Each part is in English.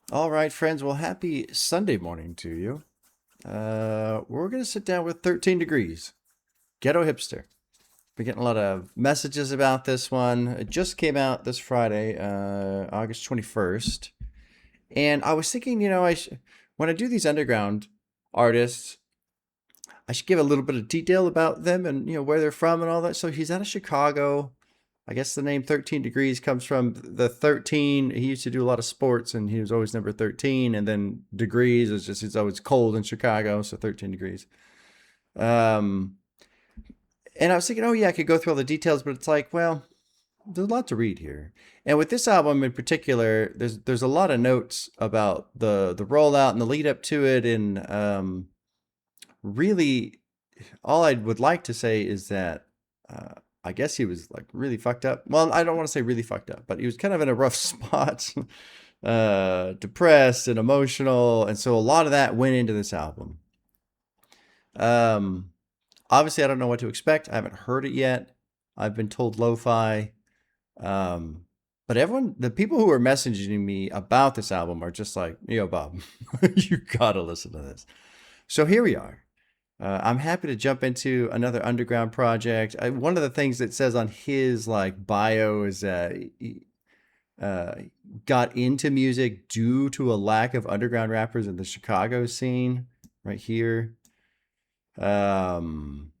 All right, friends. Well, happy Sunday morning to you. We're going to sit down with 13 Degrees, Ghetto Hipster. Been getting a lot of messages about this one. It just came out this Friday, August 21st. And I was thinking, when I do these underground artists, I should give a little bit of detail about them and, where they're from and all that. So he's out of Chicago. I guess the name 13 Degrees comes from the 13. He used to do a lot of sports and he was always number 13. And then degrees is just, it's always cold in Chicago. So 13 degrees. Um, and I was thinking, oh yeah, I could go through all the details, but it's like, well, there's a lot to read here. And with this album in particular, there's a lot of notes about the rollout and the lead up to it. And really, all I would like to say is that I guess he was like really fucked up. Well, I don't want to say really fucked up, but he was kind of in a rough spot, depressed and emotional, and so a lot of that went into this album. Um, Obviously, I don't know what to expect. I haven't heard it yet. I've been told lo-fi. Um, but the people who are messaging me about this album are just like, yo, Bob, you gotta listen to this. So here we are. I'm happy to jump into another underground project. One of the things that says on his like bio is that he uh, got into music due to a lack of underground rappers in the Chicago scene. Right here. Um,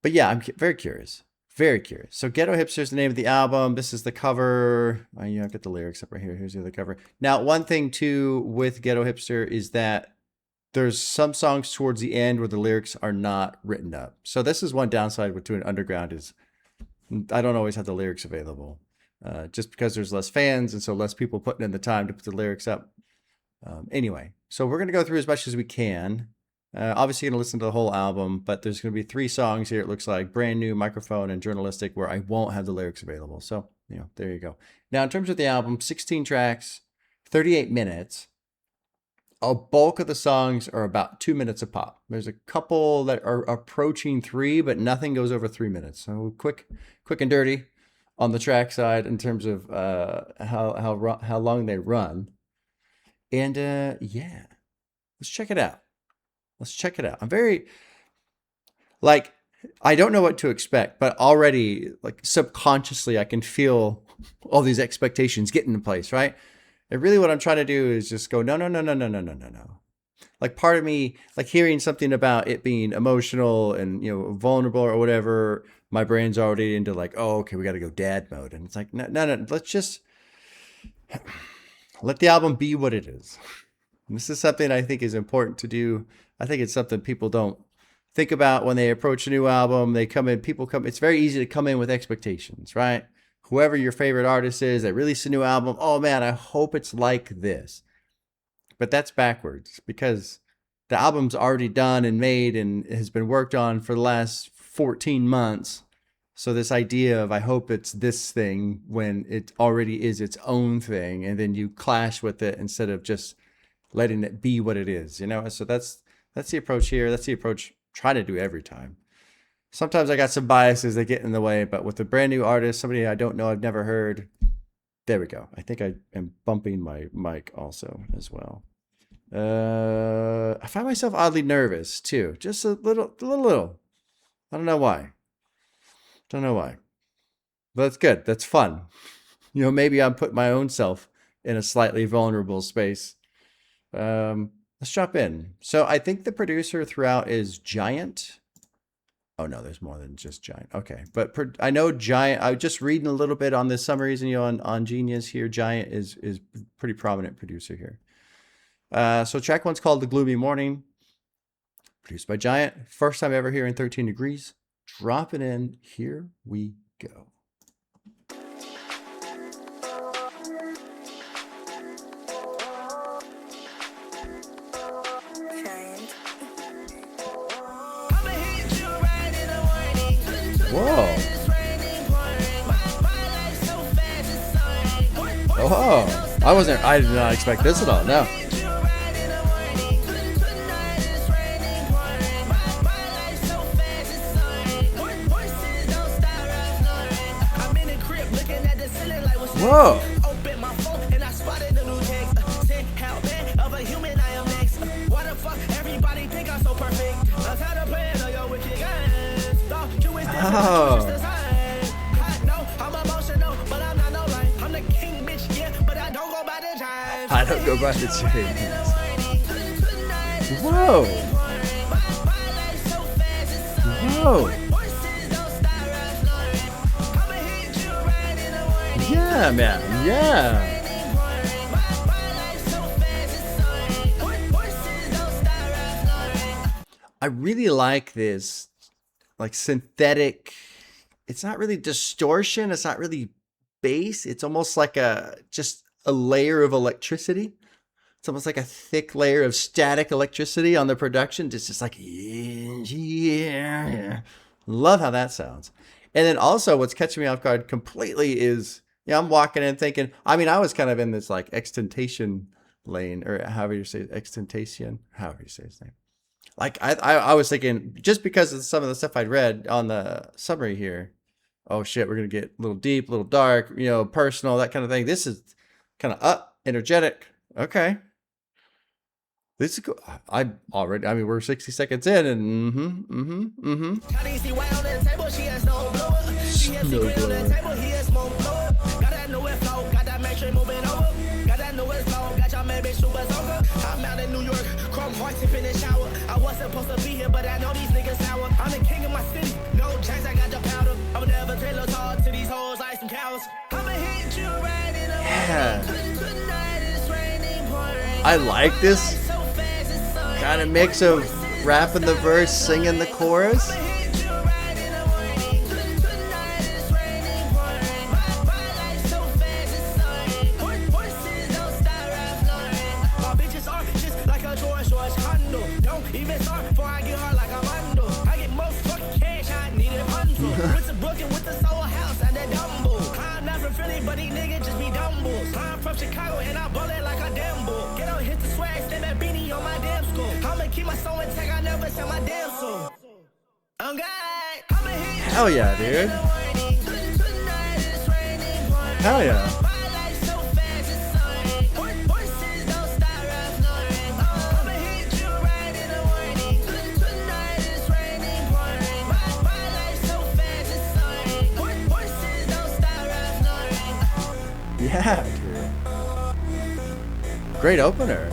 but yeah, I'm very curious. Very curious. So Ghetto Hipster is the name of the album. This is the cover. I've got the lyrics up right here. Here's the other cover. Now, one thing too with Ghetto Hipster is that there's some songs towards the end where the lyrics are not written up. So this is one downside with doing underground is I don't always have the lyrics available, just because there's less fans and so less people putting in the time to put the lyrics up. Anyway, so we're gonna go through as much as we can. Obviously, gonna listen to the whole album, but there's gonna be 3 songs here. It looks like brand new, microphone, and journalistic, where I won't have the lyrics available. So there you go. Now, in terms of the album, 16 tracks, 38 minutes. A bulk of the songs are about 2 minutes a pop. There's a couple that are approaching 3, but nothing goes over 3 minutes. So quick and dirty on the track side in terms of how long they run. And yeah, let's check it out. Let's check it out. I'm very like I don't know what to expect, but already like subconsciously I can feel all these expectations getting in place, right? And really what I'm trying to do is just go, no, no, no, no, no, no, no, no, no. Like part of me, like hearing something about it being emotional and, vulnerable or whatever, my brain's already into like, oh, okay, we got to go dad mode. And it's like, no, no, no, let's just let the album be what it is. And this is something I think is important to do. I think it's something people don't think about when they approach a new album. It's very easy to come in with expectations, right? Whoever your favorite artist is that released a new album, oh man, I hope it's like this. But that's backwards because the album's already done and made and has been worked on for the last 14 months. So this idea of I hope it's this thing when it already is its own thing, and then you clash with it instead of just letting it be what it is, So that's the approach here. That's the approach I try to do every time. Sometimes I got some biases that get in the way, but with a brand new artist, somebody I don't know, I've never heard, there we go. I think I am bumping my mic also as well. I find myself oddly nervous too, just a little. I don't know why. But that's good. That's fun. Maybe I'm putting my own self in a slightly vulnerable space. Let's jump in. So I think the producer throughout is Giant. Oh no, there's more than just Giant. Okay, but I know Giant. I was just reading a little bit on this summaries, and on Genius here, Giant is pretty prominent producer here. So track one's called "The Gloomy Morning," produced by Giant. First time ever hearing 13 Degrees. Drop it in. Here we go. Whoa. Oh, I did not expect this at all. No. Whoa. I don't go by the chains. Whoa. Whoa. Yeah, man. Yeah. I really like this, like, synthetic. It's not really distortion. It's not really bass. It's almost like just a layer of electricity. It's almost like a thick layer of static electricity on the production. It's just like, yeah. Love how that sounds. And then also what's catching me off guard completely is, I'm walking in thinking, I was kind of in this like extentation lane, or however you say it, extentation, however you say his name. Like I was thinking, just because of some of the stuff I'd read on the summary here, oh shit, we're going to get a little deep, a little dark, personal, that kind of thing. This is kind of energetic. Okay. This is cool. We're 60 seconds in and I'm out in New York, chrome hearts in the shower. I wasn't supposed to be here, but I know these niggas sour. I'm the king of my city, no chance I got the powder. I'ma never tell a talk to these hoes like some cows. I'ma hit you right in the I like this kind of mix of rapping the verse, singing the chorus. Chicago and I ball it like a damn bull. Get out, hit the swag, stand that beanie on my damn school. I'ma keep my soul intact, I never sell my damn soul. I'm God. Hell yeah, dude. Hell yeah. Yeah, dude. Great opener.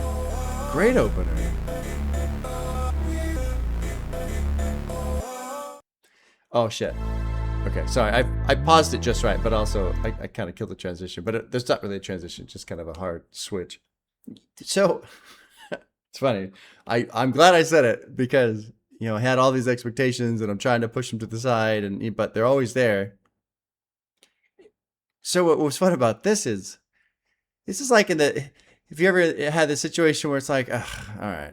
Great opener. Oh shit. Okay, sorry. I paused it just right, but also I kind of killed the transition. But there's not really a transition, just kind of a hard switch. So it's funny. I'm glad I said it because I had all these expectations and I'm trying to push them to the side, but they're always there. So what was fun about this is like if you ever had the situation where it's like, all right,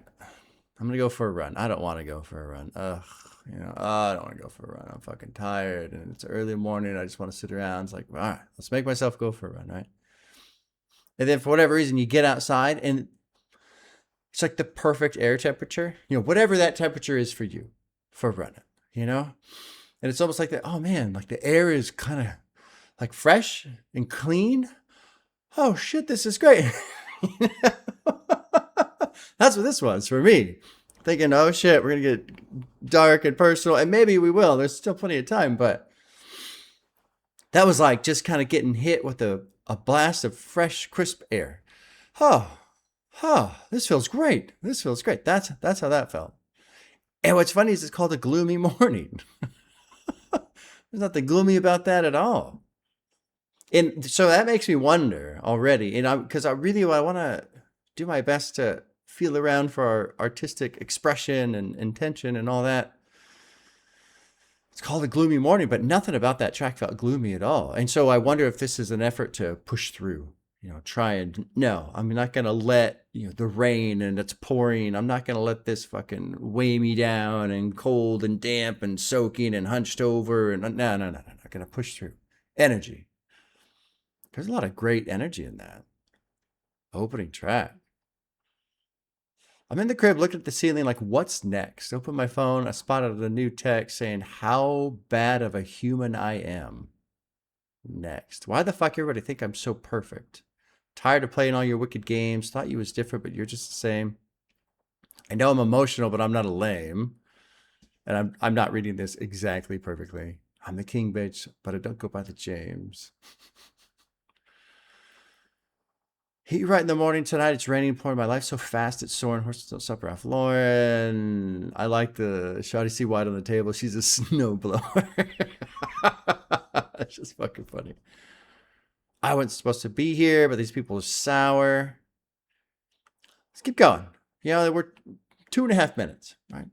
I'm gonna go for a run. I don't want to go for a run. I don't want to go for a run. I'm fucking tired and it's early morning. I just want to sit around. It's like, all right, let's make myself go for a run, right? And then for whatever reason, you get outside and it's like the perfect air temperature. Whatever that temperature is for you, for running. And it's almost like that. Oh man, like the air is kind of like fresh and clean. Oh shit, this is great. That's what this was for me. Thinking, oh shit, we're gonna get dark and personal, and maybe we will. There's still plenty of time, but that was like just kind of getting hit with a blast of fresh, crisp air. Oh, this feels great. This feels great. That's how that felt. And what's funny is it's called a gloomy morning. There's nothing gloomy about that at all. And so that makes me wonder already, because I want to do my best to feel around for our artistic expression and intention and all that. It's called a gloomy morning, but nothing about that track felt gloomy at all. And so I wonder if this is an effort to push through, no, I'm not going to let, the rain and it's pouring. I'm not going to let this fucking weigh me down and cold and damp and soaking and hunched over. And no, I'm going to push through. Energy. There's a lot of great energy in that opening track. I'm in the crib looking at the ceiling like, what's next? Open my phone. I spotted a new text saying, how bad of a human I am. Next. Why the fuck everybody think I'm so perfect? Tired of playing all your wicked games. Thought you was different, but you're just the same. I know I'm emotional, but I'm not a lame. And I'm not reading this exactly perfectly. I'm the king, bitch, but I don't go by the James. Heat right in the morning tonight. It's raining, pouring. My life so fast. It's soaring. Horses don't stop. Ralph Lauren. I like the Shawty C White on the table. She's a snowblower. It's just fucking funny. I wasn't supposed to be here, but these people are sour. Let's keep going. You know, we're 2.5 minutes, right?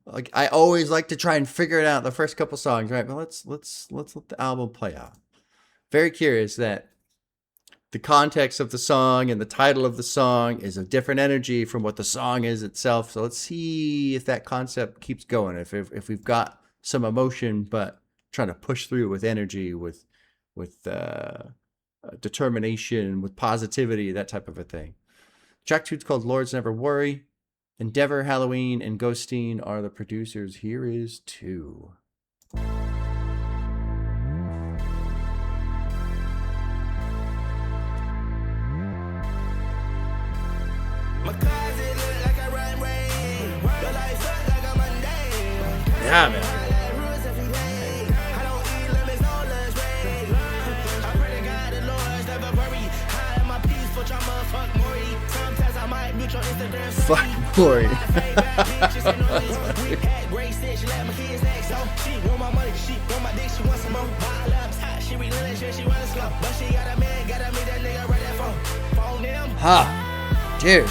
Like I always like to try and figure it out the first couple songs, right? But let's let the album play out. Very curious that the context of the song and the title of the song is a different energy from what the song is itself. So let's see if that concept keeps going. If we've got some emotion, but trying to push through with energy, with determination, with positivity, that type of a thing. Track 2 is called LORDZ Never Worry. Endeavor, Halloween, and Ghosteen are the producers. Here is 2. Yeah, man. Fuck Maury. Ha, dude.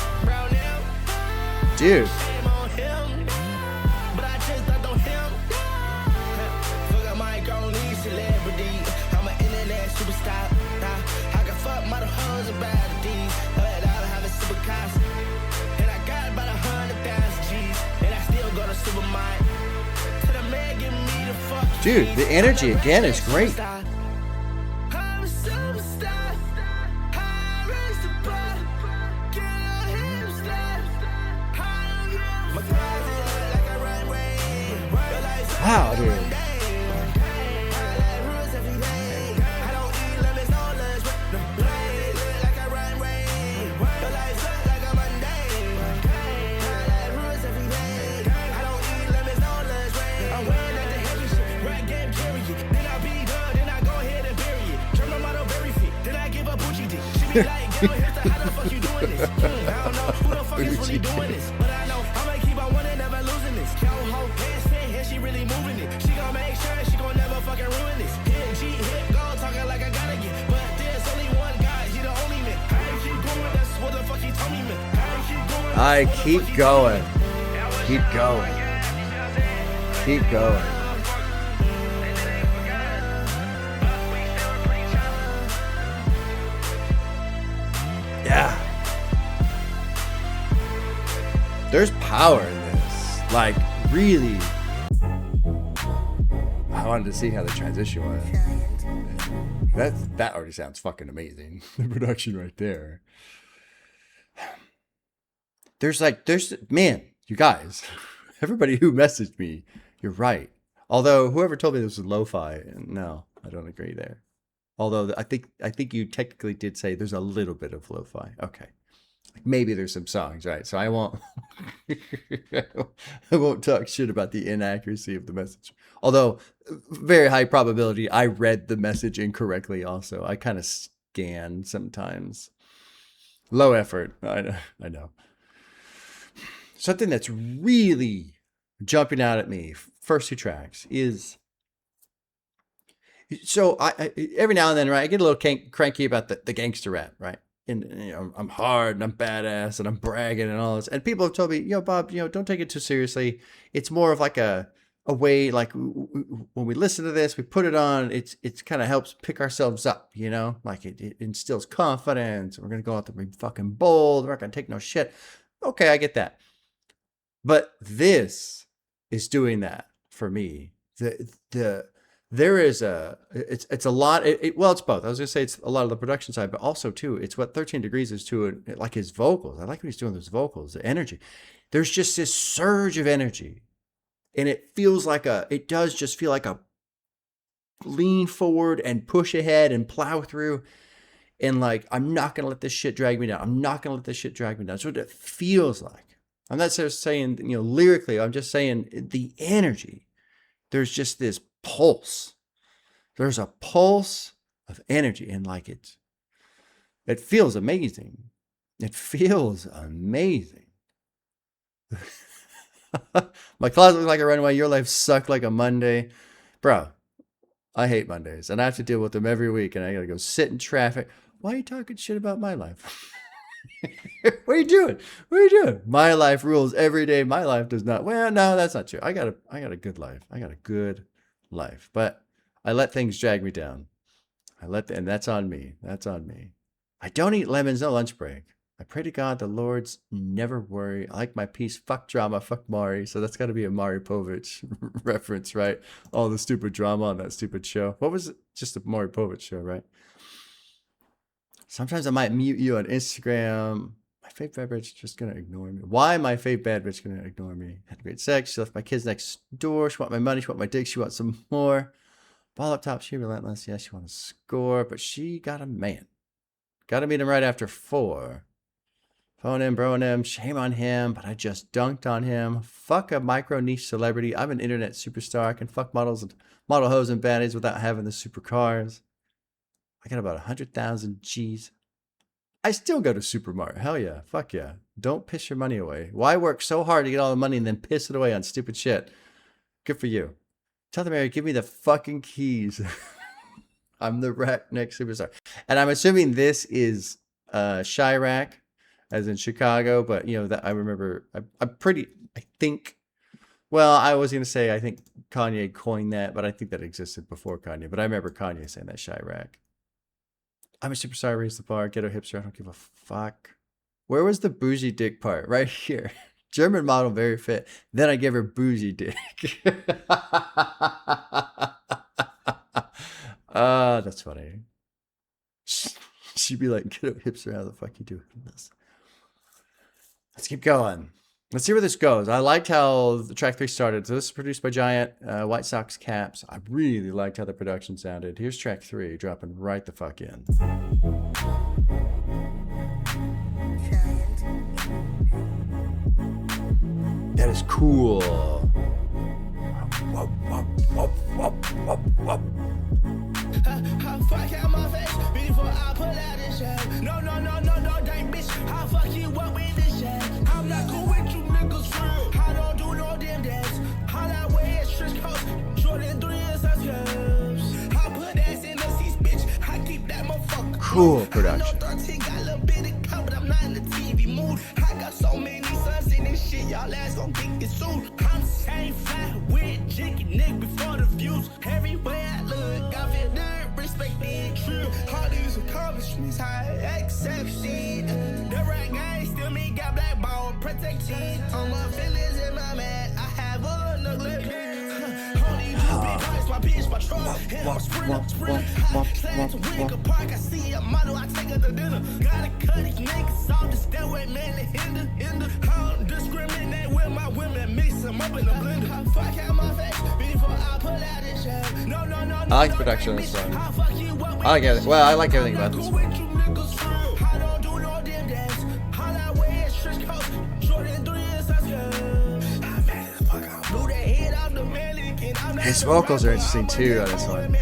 Dude. Dude, the energy again is great. Wow, dude. I keep going. Keep going. Keep going. Yeah. There's power in this. Like, really. I wanted to see how the transition was. That already sounds fucking amazing. The production right there. Man, you guys, everybody who messaged me, you're right. Although whoever told me this was lo-fi, no, I don't agree there. Although I think you technically did say there's a little bit of lo-fi. Okay. Maybe there's some songs, right? So I won't I won't talk shit about the inaccuracy of the message. Although very high probability I read the message incorrectly also. I kind of scan sometimes. Low effort. I know. Something that's really jumping out at me, first 2 tracks, is so I every now and then, right, I get a little cranky about the gangster rap, right? And you know, I'm hard and I'm badass and I'm bragging and all this. And people have told me, Bob, don't take it too seriously. It's more of like a way, like when we listen to this, we put it on, it's kind of helps pick ourselves up, like it instills confidence. We're going to go out there and be fucking bold. We're not going to take no shit. Okay, I get that. But this is doing that for me. There is it's a lot. Well, it's both. I was gonna say it's a lot of the production side, but also too, it's what 13 Degrees is too. Like his vocals, I like what he's doing with his vocals, the energy. There's just this surge of energy, and it does just feel like a lean forward and push ahead and plow through, and like I'm not gonna let this shit drag me down. I'm not gonna let this shit drag me down. That's what it feels like. I'm not just saying lyrically. I'm just saying the energy. There's just this pulse. There's a pulse of energy, and like it feels amazing. It feels amazing. My closet looks like a runway. Your life sucked like a Monday. Bro, I hate Mondays, and I have to deal with them every week, and I gotta go sit in traffic. Why are you talking shit about my life? What are you doing? What are you doing? My life rules every day. My life does not. Well, no, that's not true. I got a good life. I got a good life, but I let things drag me down. And that's on me. That's on me. I don't eat lemons, no lunch break. I pray to God the Lords never worry. I like my peace. Fuck drama. Fuck Maury. So that's got to be a Maury Povich reference, right? All the stupid drama on that stupid show. What was it? Just a Maury Povich show, right? Sometimes I might mute you on Instagram. My fake bad bitch just gonna ignore me. Why my fake bad bitch gonna ignore me? Had great sex. She left my kids next door. She want my money. She want my dick. She wants some more. Ball up top. She relentless. Yeah, she want to score, but she got a man. Got to meet him right after 4. Phone him, broing him. Shame on him, but I just dunked on him. Fuck a micro niche celebrity. I'm an internet superstar. I can fuck models and model hoes and baddies without having the supercars. I got about 100,000 G's. I still go to Supermart. Hell yeah. Fuck yeah. Don't piss your money away. Why work so hard to get all the money and then piss it away on stupid shit? Good for you. Tell the Mary, give me the fucking keys. I'm the Rackneck superstar. And I'm assuming this is Chirac, as in Chicago. But, you know, that I remember, I think, well, I was going to say, I think Kanye coined that, but I think that existed before Kanye. But I remember Kanye saying that, Chirac. I'm a superstar, raise the bar, ghetto hipster, I don't give a fuck. Where was the bougie dick part? Right here. German model, very fit. Then I gave her bougie dick. That's funny. She'd be like, ghetto hipster, how the fuck you doing this? Let's keep going. Let's see where this goes. I liked how the track 3 started. So this is produced by Giant, White Sox Caps. I really liked how the production sounded. Here's track 3, dropping right the fuck in. That is cool. Fuck out my face before I pull out this shit. No, dang bitch. I'll fuck you up with this shit. I'm not cool with you niggas real. I don't do no damn dance. All that way is Trish Coast. Jordan 3 is us girls. I put ass in the seats, bitch. I keep that motherfucker. Cool production. I know 13 got a little bit of come, but I'm not in the TV mood. I got so many sons in this shit. Y'all ass gon' get it soon. I'm same fly with Jicky Nick before the views. Everywhere I look, I feel dirt. Respect being true. All these accomplishments, I accept shit. The right guy still me got black bone protection. All my feelings in my man, I have a nuclear. Only you big hearts, my bitch, my truck. And I'm sprint. Stand to Wicker Park, I see a model, I take her to dinner. Gotta cut these niggas off the stairway, man, they hinder. I don't discriminate with my women, mix them up in the blender. Fuck out my face before I pull out this shit. No. I like the production of this song. I like everything. Well, I like everything about this one. His vocals are interesting too on this one.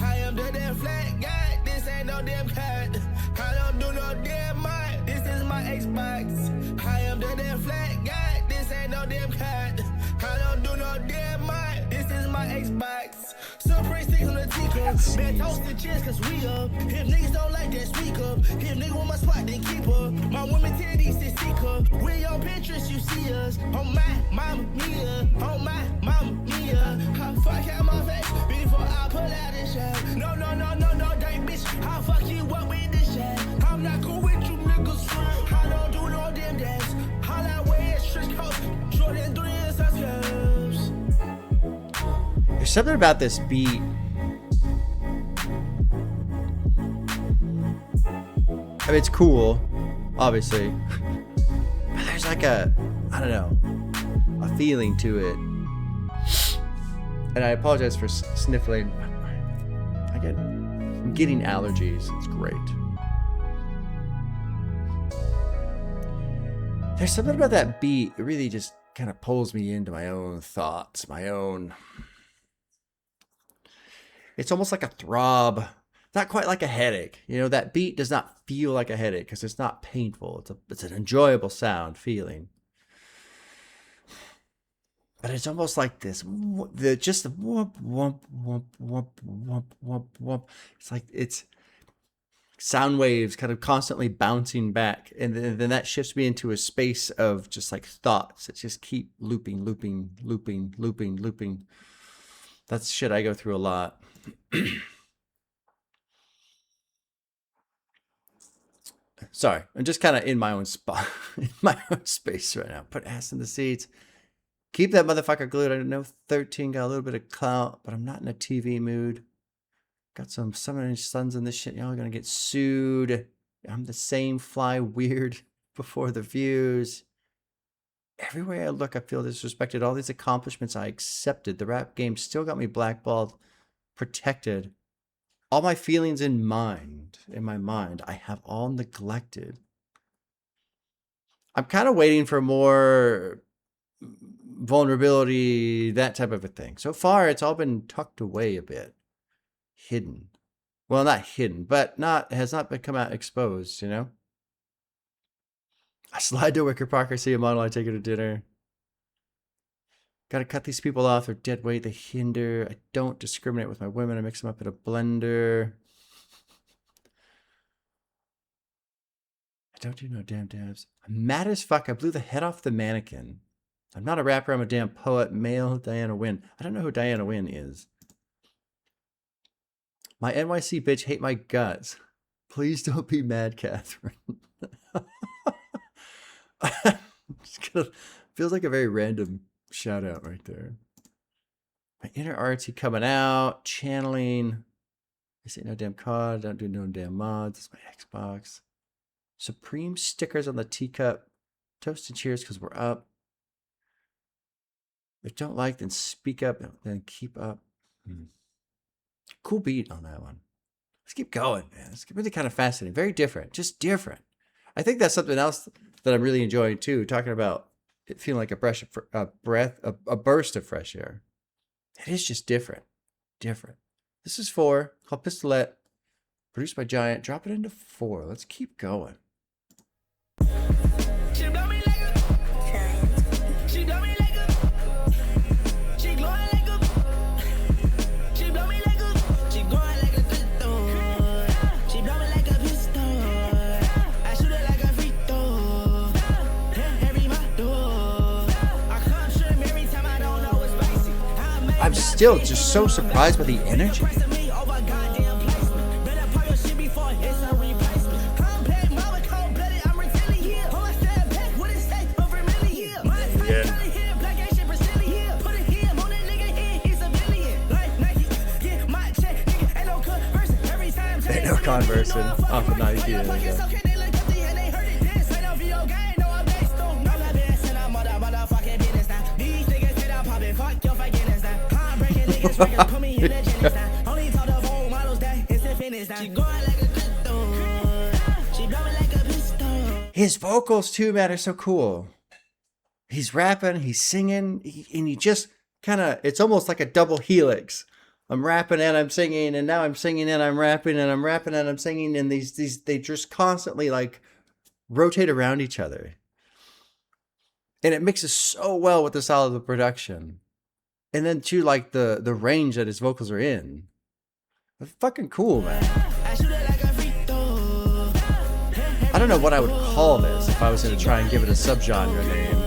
I am the damn flat guy. This ain't no damn cat. I don't do no damn mic. This is my Xbox. I am the damn flat guy. This ain't no damn cat. I don't do no damn mic. This is my Xbox. Supreme sticks on the teacup. Man, toasted cheers cause we up. If niggas don't like that, speak up. If niggas want my spot, then keep up. My women titties is sick up. We on Pinterest, you see us. On my mama Mia. On my mama Mia. I fuck out my face before I pull out this shit. No, dang bitch. I'll fuck you up with this shit. I'm not cool with you niggas real. I don't do no damn dance. All that way is Trish Coast. Jordan 3 is us girls. There's something about this beat. I mean, it's cool, obviously. But there's like a, I don't know, a feeling to it. And I apologize for sniffling. I'm getting allergies. It's great. There's something about that beat. It really just kind of pulls me into my own thoughts, my own. It's almost like a throb, not quite like a headache. You know, that beat does not feel like a headache because it's not painful. It's an enjoyable sound, feeling. But it's almost like this, just the whoop, whoop, whoop, whoop, whoop, whoop, whoop. It's like it's sound waves kind of constantly bouncing back. And then that shifts me into a space of just like thoughts that just keep looping, looping, looping, looping, looping. That's shit I go through a lot. Sorry, I'm just kind of in my own spot, in my own space right now. Put ass in the seats. Keep that motherfucker glued. I know 13 got a little bit of clout, but I'm not in a TV mood. Got some 7-inch sons in this shit. Y'all are gonna get sued. I'm the same fly weird before the views. Everywhere I look, I feel disrespected. All these accomplishments I accepted. The rap game still got me blackballed, protected. All my feelings in my mind, I have all neglected. I'm kind of waiting for more vulnerability, that type of a thing. So far, it's all been tucked away a bit, hidden. Well, not hidden, but has not been come out exposed. You know. I slide to Wicker Park. I see a model. I take her to dinner. Got to cut these people off. They're dead weight. They hinder. I don't discriminate with my women. I mix them up in a blender. I don't do no damn dabs. I'm mad as fuck. I blew the head off the mannequin. I'm not a rapper. I'm a damn poet. Male DWNTWN. I don't know who DWNTWN is. My NYC bitch hate my guts. Please don't be mad, Catherine. Feels like a very random shout out right there. My inner artsy coming out, channeling. I say no damn COD, don't do no damn mods. That's my Xbox. Supreme stickers on the teacup. Toast and cheers because we're up. If don't like, then speak up, then keep up. Cool beat on that one. Let's keep going, man. It's really kind of fascinating. Very different, just different. I think that's something else that I'm really enjoying too. Talking about it feeling like a burst of fresh air. It is just different, different. This is 4, called Pistolet, produced by Giant. Drop it into 4. Let's keep going. I'm still just so surprised by the energy. Ain't no conversing off of Nike. His vocals too, man, are so cool. He's rapping, he's singing, and he just kind of, it's almost like a double helix. I'm rapping and I'm singing, and now I'm singing and I'm rapping, and I'm rapping and I'm singing, and these they just constantly like rotate around each other. And it mixes so well with the style of the production. And then too, like the range that his vocals are in. It's fucking cool, man. I don't know what I would call this if I was going to try and give it a subgenre name.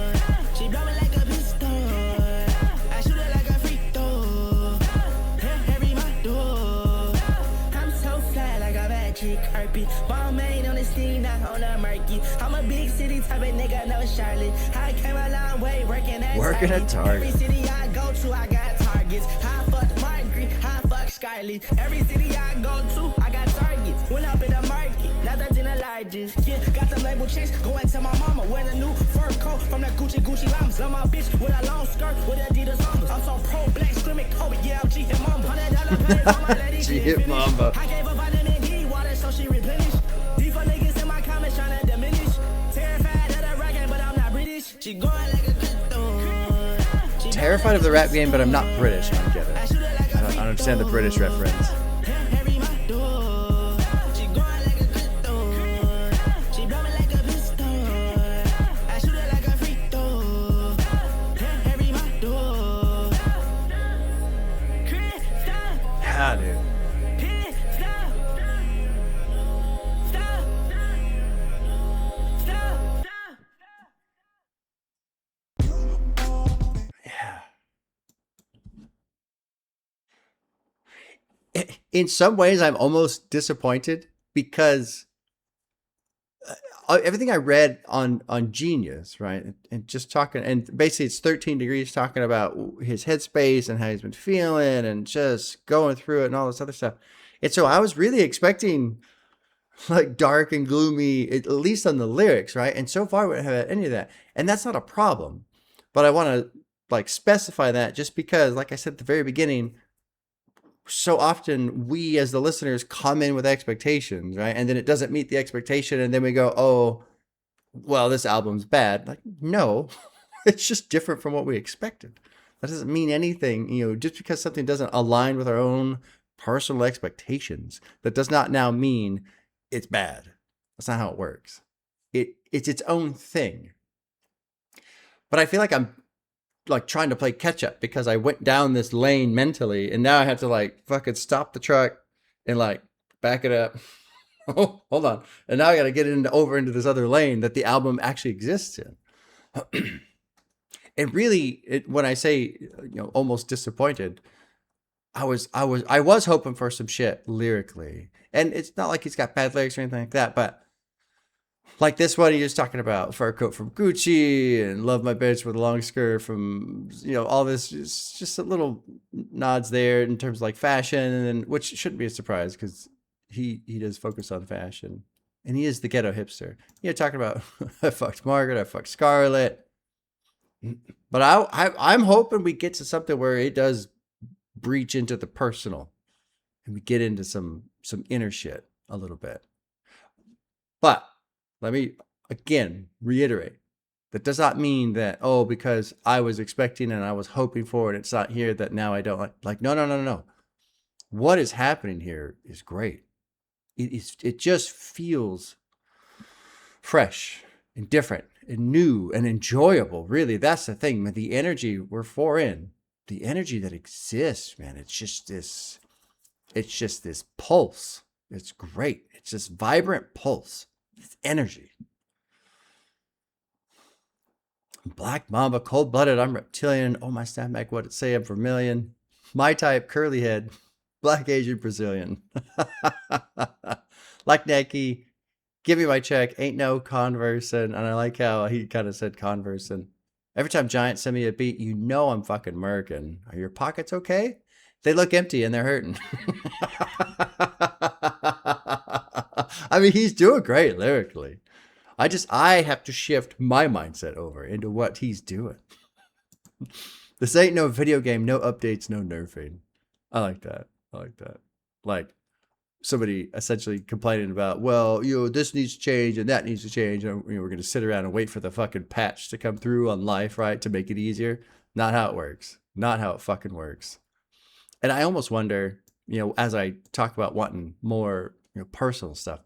I'm a big city type of nigga, no Charlotte. I came a long way working at Target. Every city I go to, I got targets. I fuck Margaret, I fuck Scarlett. Every city I go to, I got targets. Went up in the market, now that's in the largest. Yeah, got the label chase, going to my mama. Wear the new fur coat from the Gucci llamas. Love my bitch with a long skirt with Adidas Mamas. I'm so pro black, screaming Kobe, yeah, I'm G hit mama. $100 pay for my lady. G hit mama. I gave her vitamin D water so she replenished. These for niggas in my comments trying to diminish. Terrified of the ragging, but I'm not terrified of the rap game, but I'm not British. I don't get it. I don't understand the British reference. Yeah, dude. In some ways, I'm almost disappointed because everything I read on Genius, right, and just talking, and basically it's 13 Degrees talking about his headspace and how he's been feeling and just going through it and all this other stuff. And so I was really expecting like dark and gloomy, at least on the lyrics, right? And so far we haven't had any of that, and that's not a problem. But I want to like specify that just because, like I said at the very beginning, so often we as the listeners come in with expectations, right? And then it doesn't meet the expectation, and then we go, oh, well, this album's bad. Like, no, it's just different from what we expected. That doesn't mean anything, you know, just because something doesn't align with our own personal expectations, that does not now mean it's bad. That's not how it works. It's its own thing. But I feel like I'm like trying to play catch up because I went down this lane mentally, and now I have to like fucking stop the truck and like back it up. Oh, hold on. And now I got to get over into this other lane that the album actually exists in. And really, when I say, you know, almost disappointed, I was hoping for some shit lyrically. And it's not like he's got bad lyrics or anything like that, but like this one, he was talking about fur coat from Gucci and love my bitch with a long skirt from, you know, all this, just a little nods there in terms of like fashion, and which shouldn't be a surprise because he does focus on fashion, and he is the ghetto hipster. You know, talking about I fucked Margaret, I fucked Scarlett, but I'm hoping we get to something where it does breach into the personal, and we get into some inner shit a little bit, but. Let me, again, reiterate. That does not mean that, oh, because I was expecting and I was hoping for it, it's not here, that now I don't like. No. What is happening here is great. It just feels fresh and different and new and enjoyable. Really, that's the thing. The energy we're the energy that exists, man. It's just this pulse. It's great. It's this vibrant pulse. It's energy. Black Mamba, cold-blooded, I'm reptilian. Oh, my snapback, what it say? I'm vermilion. My type, curly head. Black Asian Brazilian. Like Nike, give me my check. Ain't no Converse. And I like how he kind of said Converse. And every time Giant send me a beat, you know I'm fucking American. Are your pockets okay? They look empty and they're hurting. I mean, he's doing great lyrically. I have to shift my mindset over into what he's doing. This ain't no video game, no updates, no nerfing. I like that. Like somebody essentially complaining about, well, you know, this needs to change and that needs to change. And we're going to sit around and wait for the fucking patch to come through on life, right? To make it easier. Not how it works. Not how it fucking works. And I almost wonder, you know, as I talk about wanting more, you know, personal stuff,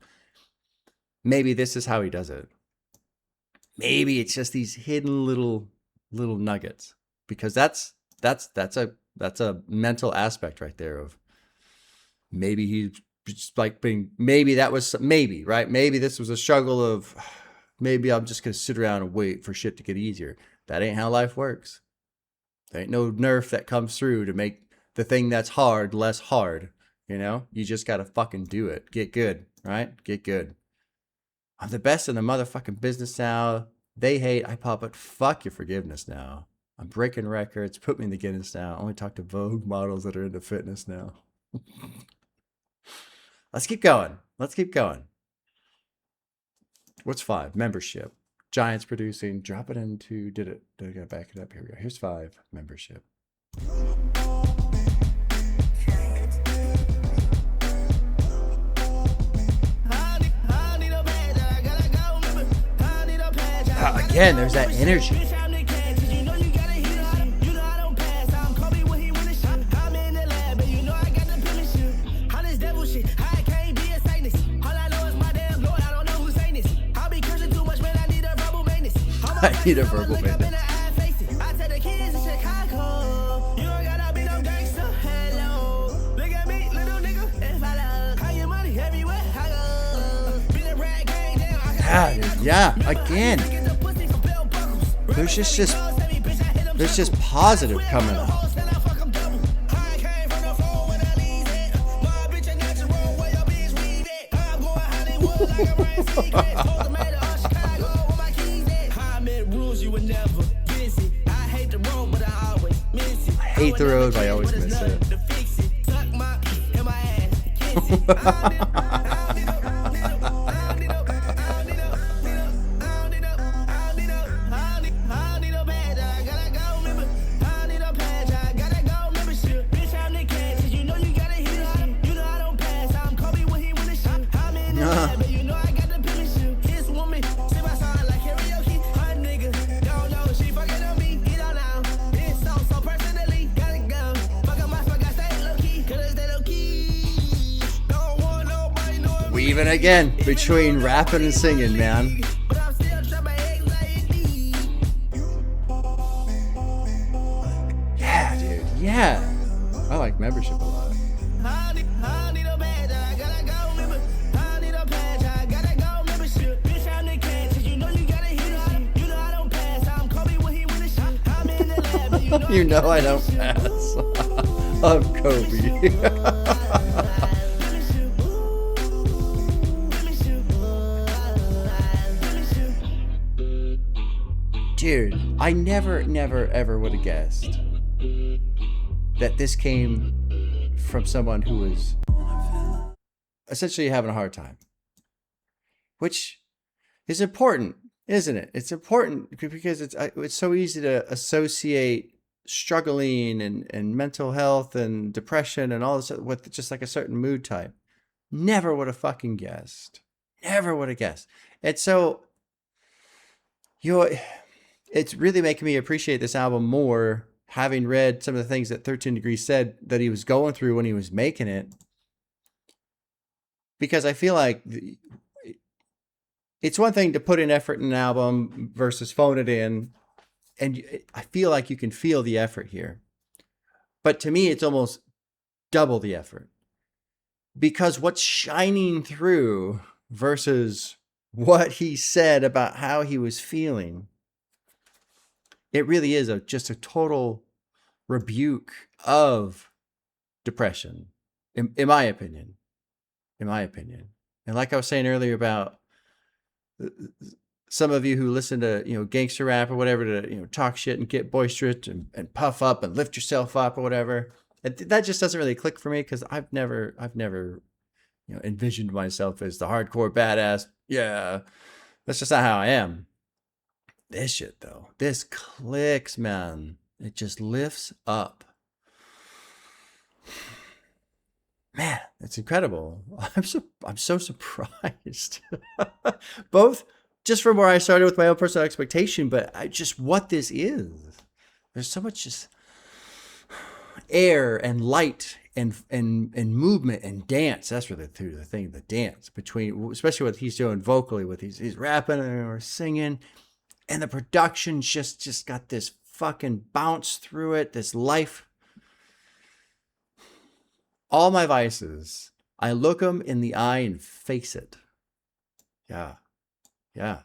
maybe this is how he does it. Maybe it's just these hidden little nuggets, because that's a mental aspect right there of maybe he's just like being, maybe right? Maybe this was a struggle of, maybe I'm just going to sit around and wait for shit to get easier. That ain't how life works. There ain't no nerf that comes through to make the thing that's hard less hard. You know, you just got to fucking do it. Get good, right? Get good. I'm the best in the motherfucking business now. They hate, I pop it. Fuck your forgiveness now. I'm breaking records. Put me in the Guinness now. I only talk to Vogue models that are into fitness now. Let's keep going. What's 5? Membership. Giants producing. Drop it into, did I gotta back it up? Here we go. Here's 5. Membership. Again, there's that energy. I need a verbal maintenance. I tell the kids in Chicago, you don't gotta be no gangster. Hello, look at me, little nigga. If I love, how your money everywhere I go. Be the rag gang down. Yeah, again. There's just positive coming up. I hate the road, but I always miss it. Weaving again between rapping and singing, man. Yeah, dude. Yeah. I like membership a lot. You know I don't pass. I'm Kobe. Dude, I never, ever would have guessed that this came from someone who was essentially having a hard time. Which is important, isn't it? It's important because it's so easy to associate struggling and mental health and depression and all this with just like a certain mood type. Never would have fucking guessed. Never would have guessed. And so, it's really making me appreciate this album more, having read some of the things that 13 Degrees said that he was going through when he was making it. Because I feel like it's one thing to put in effort in an album versus phone it in. And I feel like you can feel the effort here. But to me, it's almost double the effort. Because what's shining through versus what he said about how he was feeling, it really is just a total rebuke of depression, in my opinion. In my opinion. And like I was saying earlier about some of you who listen to, gangster rap or whatever to, talk shit and get boisterous and puff up and lift yourself up or whatever. That just doesn't really click for me because I've never, envisioned myself as the hardcore badass. Yeah, that's just not how I am. This shit though, this clicks, man. It just lifts up. Man, it's incredible. I'm so surprised. Both just from where I started with my own personal expectation, but just what this is. There's so much just air and light and movement and dance. That's really the thing, the dance between, especially what he's doing vocally with he's rapping or singing, and the production's just got this fucking bounce through it, this life. All my vices, I look them in the eye and face it. Yeah. I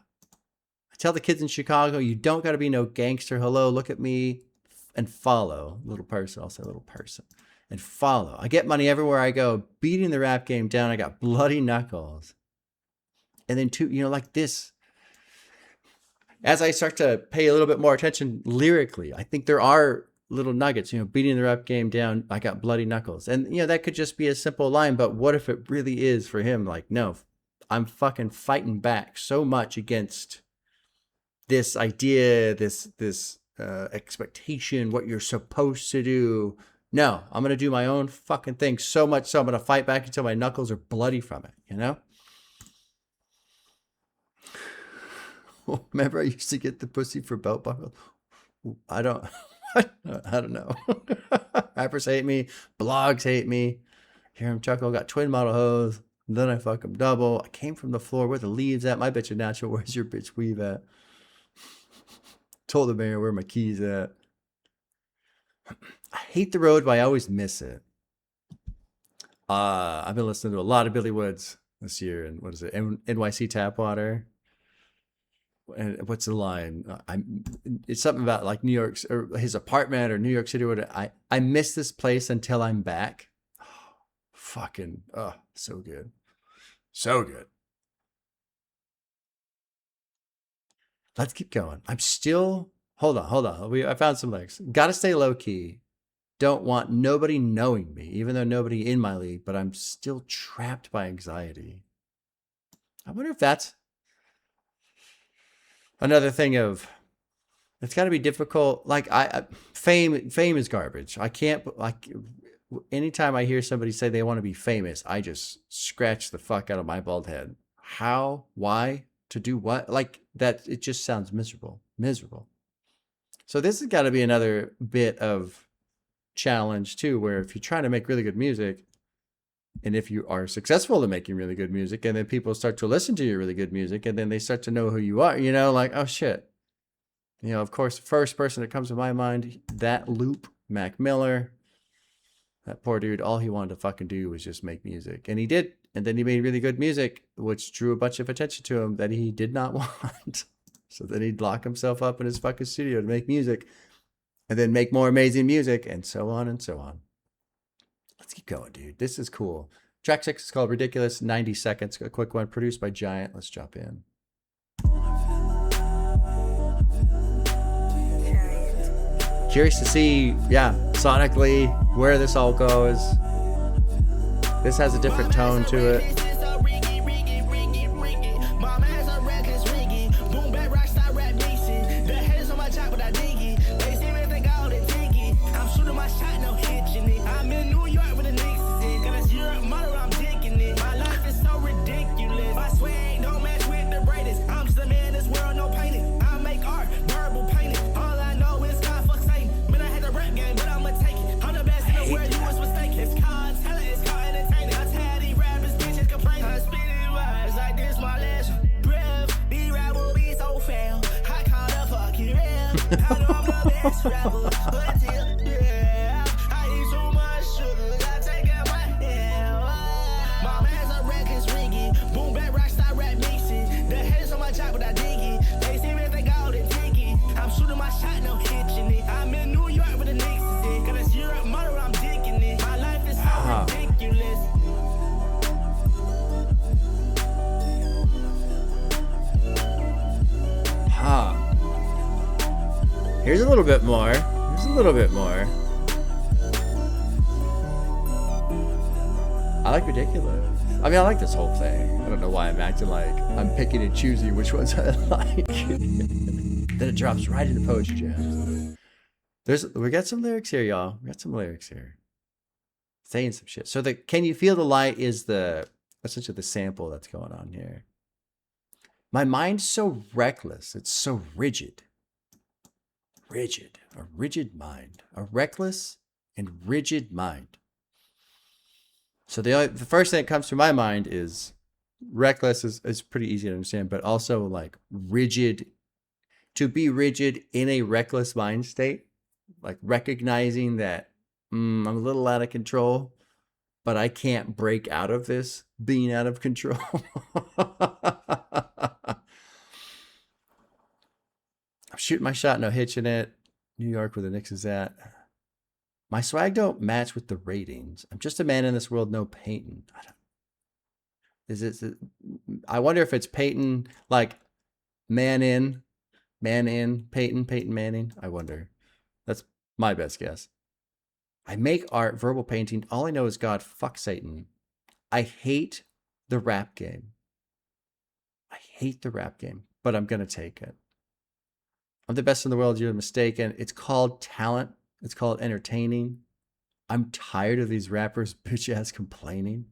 tell the kids in Chicago, you don't got to be no gangster. Hello, look at me and follow. Little person, I'll say little person. And follow. I get money everywhere I go, beating the rap game down. I got bloody knuckles. And then like this. As I start to pay a little bit more attention lyrically, I think there are little nuggets, beating the rap game down. I got bloody knuckles. And, that could just be a simple line, but what if it really is for him? Like, no, I'm fucking fighting back so much against this idea, this expectation, what you're supposed to do. No, I'm going to do my own fucking thing so much so I'm going to fight back until my knuckles are bloody from it, Remember I used to get the pussy for belt buckle? I don't know. Rappers hate me. Blogs hate me. Hear him chuckle. Got twin model hoes. Then I fuck him double. I came from the floor. Where the leaves at? My bitch a natural. Where's your bitch weave at? Told the mayor where my keys at. I hate the road, but I always miss it. I've been listening to a lot of Billy Woods this year, and what is it? NYC Tap Water. And what's the line? It's something about like New York or his apartment or New York City. Or whatever. I miss this place until I'm back. Fucking so good, so good. Let's keep going. I'm still hold on. I found some lyrics. Gotta stay low key. Don't want nobody knowing me, even though nobody in my league, but I'm still trapped by anxiety. I wonder if that's another thing of it's got to be difficult. Like fame is garbage. I can't like anytime I hear somebody say they want to be famous, I just scratch the fuck out of my bald head. How? Why? To do what? Like that? It just sounds miserable. So this has got to be another bit of challenge too, where if you're trying to make really good music, and if you are successful in making really good music, and then people start to listen to your really good music, and then they start to know who you are, you know, like, oh shit. You know, of course, the first person that comes to my mind, that Loop, Mac Miller, that poor dude, all he wanted to fucking do was just make music. And he did. And then he made really good music, which drew a bunch of attention to him that he did not want. So then he'd lock himself up in his fucking studio to make music and then make more amazing music and so on and so on. Let's keep going, dude. This is cool. Track 6 is called Ridiculous, 90 seconds. A quick one, produced by Giant. Let's jump in. Curious to see, yeah, sonically, where this all goes. This has a different tone to it. Here's a little bit more. Here's a little bit more. I like Ridiculous. I mean, I like this whole thing. I don't know why I'm acting like I'm picking and choosing which ones I like. Then it drops right into Poetry Jams. We got some lyrics here, y'all. We got some lyrics here. Saying some shit. So the Can You Feel the Light is essentially the sample that's going on here. My mind's so reckless. It's so rigid. A rigid mind, a reckless and rigid mind. So the first thing that comes to my mind is reckless is pretty easy to understand, but also like rigid, to be rigid in a reckless mind state, like recognizing that I'm a little out of control, but I can't break out of this being out of control. I'm shooting my shot, no hitching it. New York, where the Knicks is at. My swag don't match with the ratings. I'm just a man in this world, no painting. I wonder if it's Peyton, like Peyton Manning. I wonder. That's my best guess. I make art, verbal painting. All I know is God, fuck Satan. I hate the rap game. But I'm going to take it. I'm the best in the world. You're mistaken. It's called talent. It's called entertaining. I'm tired of these rappers bitch ass complaining.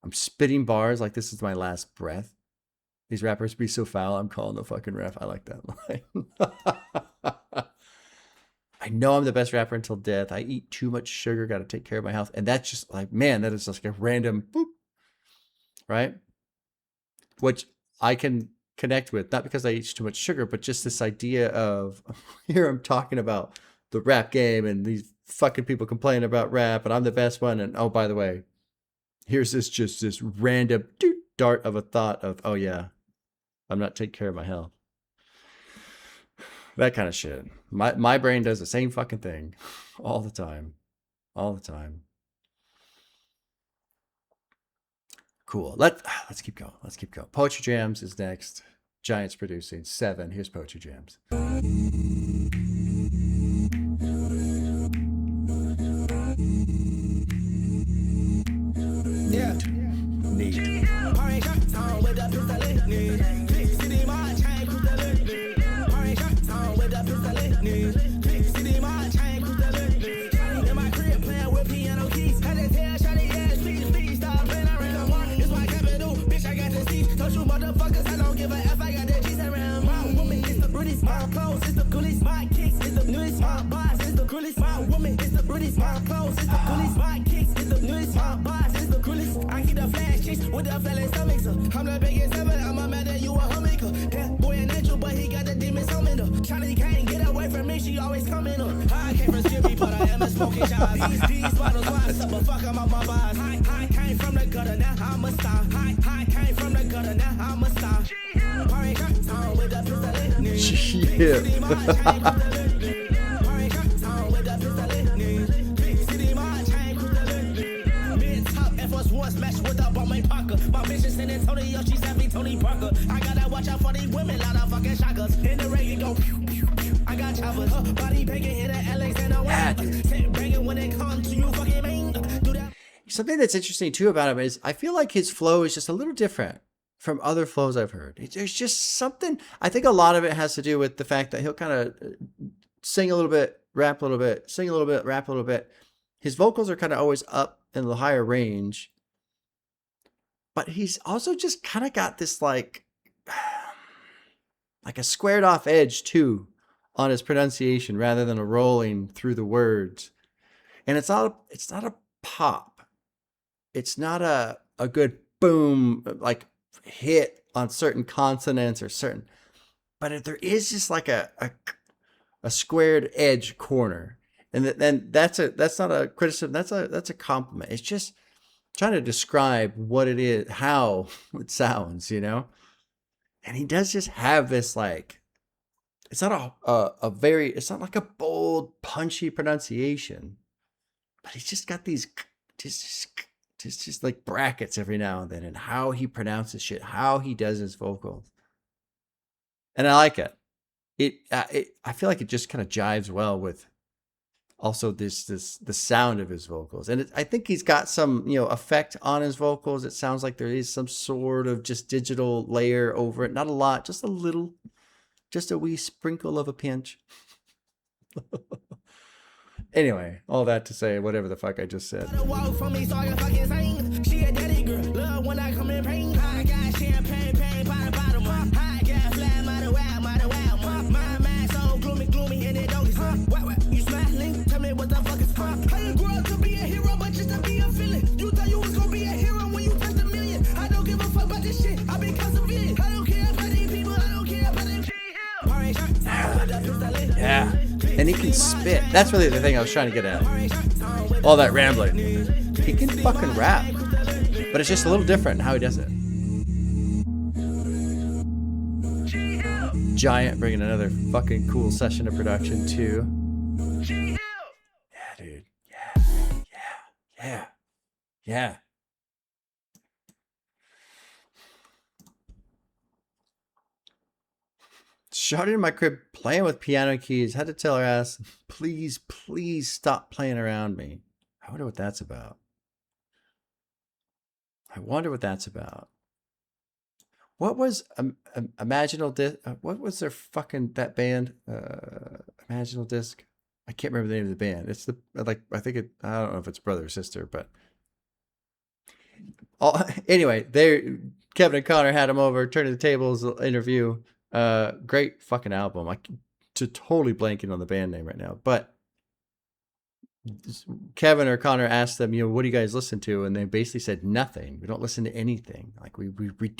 I'm spitting bars like this is my last breath. These rappers be so foul. I'm calling the fucking ref. I like that line. I know I'm the best rapper until death. I eat too much sugar. Got to take care of my health. And that's just like, man, that is just like a random boop. Right? Which I can connect with, not because I eat too much sugar, but just this idea of here I'm talking about the rap game and these fucking people complaining about rap and I'm the best one. And oh, by the way, here's this random dart of a thought of, oh yeah, I'm not taking care of my health. That kind of shit. My brain does the same fucking thing all the time. All the time. Cool. Let's keep going. Let's keep going. Poetry Jams is next. Giants producing 7. Here's Poetry Jams. Yeah. Neat. With the fellas stomachs up. I'm the biggest ever, I'm a mad that you a homemaker. That boy an angel, but he got the demons on me though. Charlie can't get away from me, she always coming up. I came from Skippy, but I am a smoking child. These bottles wise up, but fuck, I'm out my bars. I came from the gutter, now I'm a star. I came from the gutter, now I'm a star. With the pistol. Smash with up on my Parker. My bitch is San Antonio, she's having Tony Parker. I gotta watch out for these women, lot of fucking shockers. In the rain, go pew, pew, pew. I got choppers, body banging, hit a Alexander Wang. Banging when it comes to you, fucking man. Do that. Something that's interesting too about him is I feel like his flow is just a little different from other flows I've heard. There's just something, I think a lot of it has to do with the fact that he'll kind of sing a little bit, rap a little bit, sing a little bit, rap a little bit. His vocals are kind of always up in the higher range. But he's also just kind of got this like a squared off edge too on his pronunciation rather than a rolling through the words. And it's not a pop. It's not a good boom like hit on certain consonants or certain, but there is just like a squared edge corner. And then that's not a criticism. That's a compliment. It's just trying to describe what it is, how it sounds, you know? And he does just have this like, it's not it's not like a bold, punchy pronunciation, but he's just got these just like brackets every now and then, and how he pronounces shit, how he does his vocals. And I like it. I feel like it just kind of jives well with also the sound of his vocals. And I think he's got some, effect on his vocals. It sounds like there is some sort of just digital layer over it. Not a lot, just a little, just a wee sprinkle of a pinch. Anyway, all that to say, whatever the fuck I just said. Yeah. And he can spit. That's really the thing I was trying to get at. All that rambling. He can fucking rap. But it's just a little different in how he does it. Giant bringing another fucking cool session of production too. Yeah, dude. Yeah. Shot in my crib playing with piano keys. Had to tell her ass, please stop playing around me. I wonder what that's about. What was Imaginal Disc? What was their fucking that band? Imaginal Disc. I can't remember the name of the band. It's I don't know if it's brother or sister, but anyway, Kevin and Connor had him over, turning the tables interview. Great fucking album. Totally blanking on the band name right now, but Kevin or Connor asked them, what do you guys listen to? And they basically said nothing. We don't listen to anything. Like we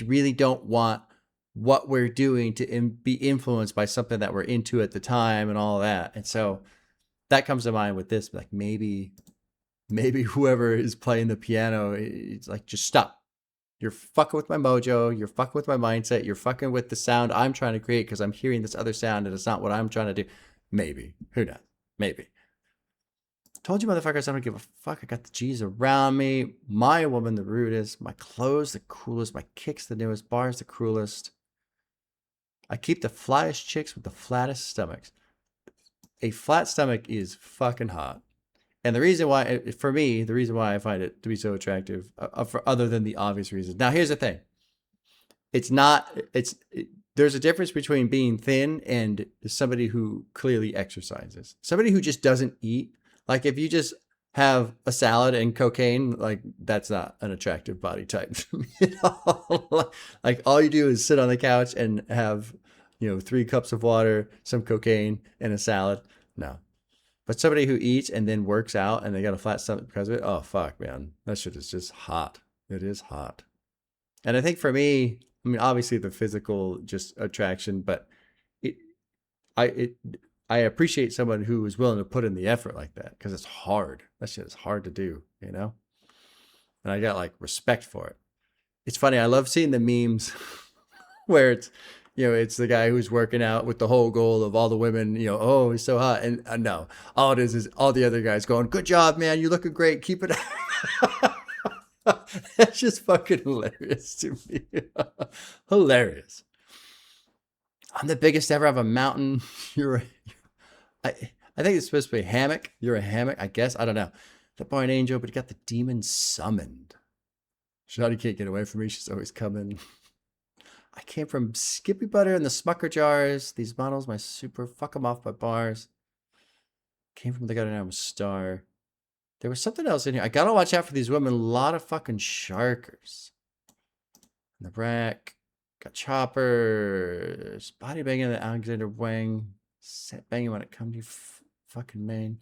really don't want what we're doing to be influenced by something that we're into at the time and all that. And so that comes to mind with this, like maybe whoever is playing the piano, it's like, just stop. You're fucking with my mojo. You're fucking with my mindset. You're fucking with the sound I'm trying to create because I'm hearing this other sound and it's not what I'm trying to do. Maybe. Who knows? Maybe. Told you motherfuckers I don't give a fuck. I got the G's around me. My woman the rudest. My clothes the coolest. My kicks the newest. Bars the cruelest. I keep the flattest chicks with the flattest stomachs. A flat stomach is fucking hot. And the reason why, for me, the reason why I find it to be so attractive, for other than the obvious reasons. Now, here's the thing. There's a difference between being thin and somebody who clearly exercises. Somebody who just doesn't eat. Like if you just have a salad and cocaine, like that's not an attractive body type. Like all you do is sit on the couch and have, 3 cups of water, some cocaine, and a salad. No. But somebody who eats and then works out and they got a flat stomach because of it, oh, fuck, man. That shit is just hot. It is hot. And I think for me, I mean, obviously the physical just attraction, but I appreciate someone who is willing to put in the effort like that because it's hard. That shit is hard to do, And I got like respect for it. It's funny. I love seeing the memes where it's the guy who's working out with the whole goal of all the women, oh, he's so hot. And no, all it is all the other guys going, good job, man. You're looking great. Keep it up. That's just fucking hilarious to me. Hilarious. I'm the biggest ever of a mountain. I think it's supposed to be a hammock. You're a hammock, I guess. I don't know. The boy an angel, but he got the demon summoned. Shawty can't get away from me. She's always coming. I came from Skippy Butter and the Smucker jars. These models, my super fuck them off by bars. Came from the Goddamn Star. There was something else in here. I gotta watch out for these women. A lot of fucking sharkers. In the rack. Got choppers. Body banging the Alexander Wang. Set banging when it comes to you, fucking man.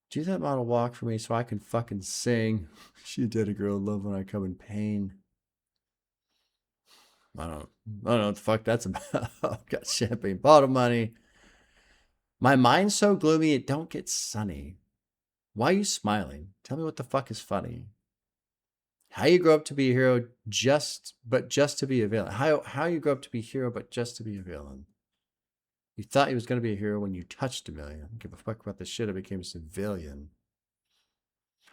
Do that model walk for me so I can fucking sing. She did a girl love when I come in pain. I don't know what the fuck that's about. Got champagne bottle money. My mind's so gloomy it don't get sunny. Why are you smiling? Tell me what the fuck is funny. How you grow up to be a hero just to be a villain. How you grow up to be a hero but just to be a villain. You thought he was going to be a hero when you touched a million. I don't give a fuck about the shit. I became a civilian.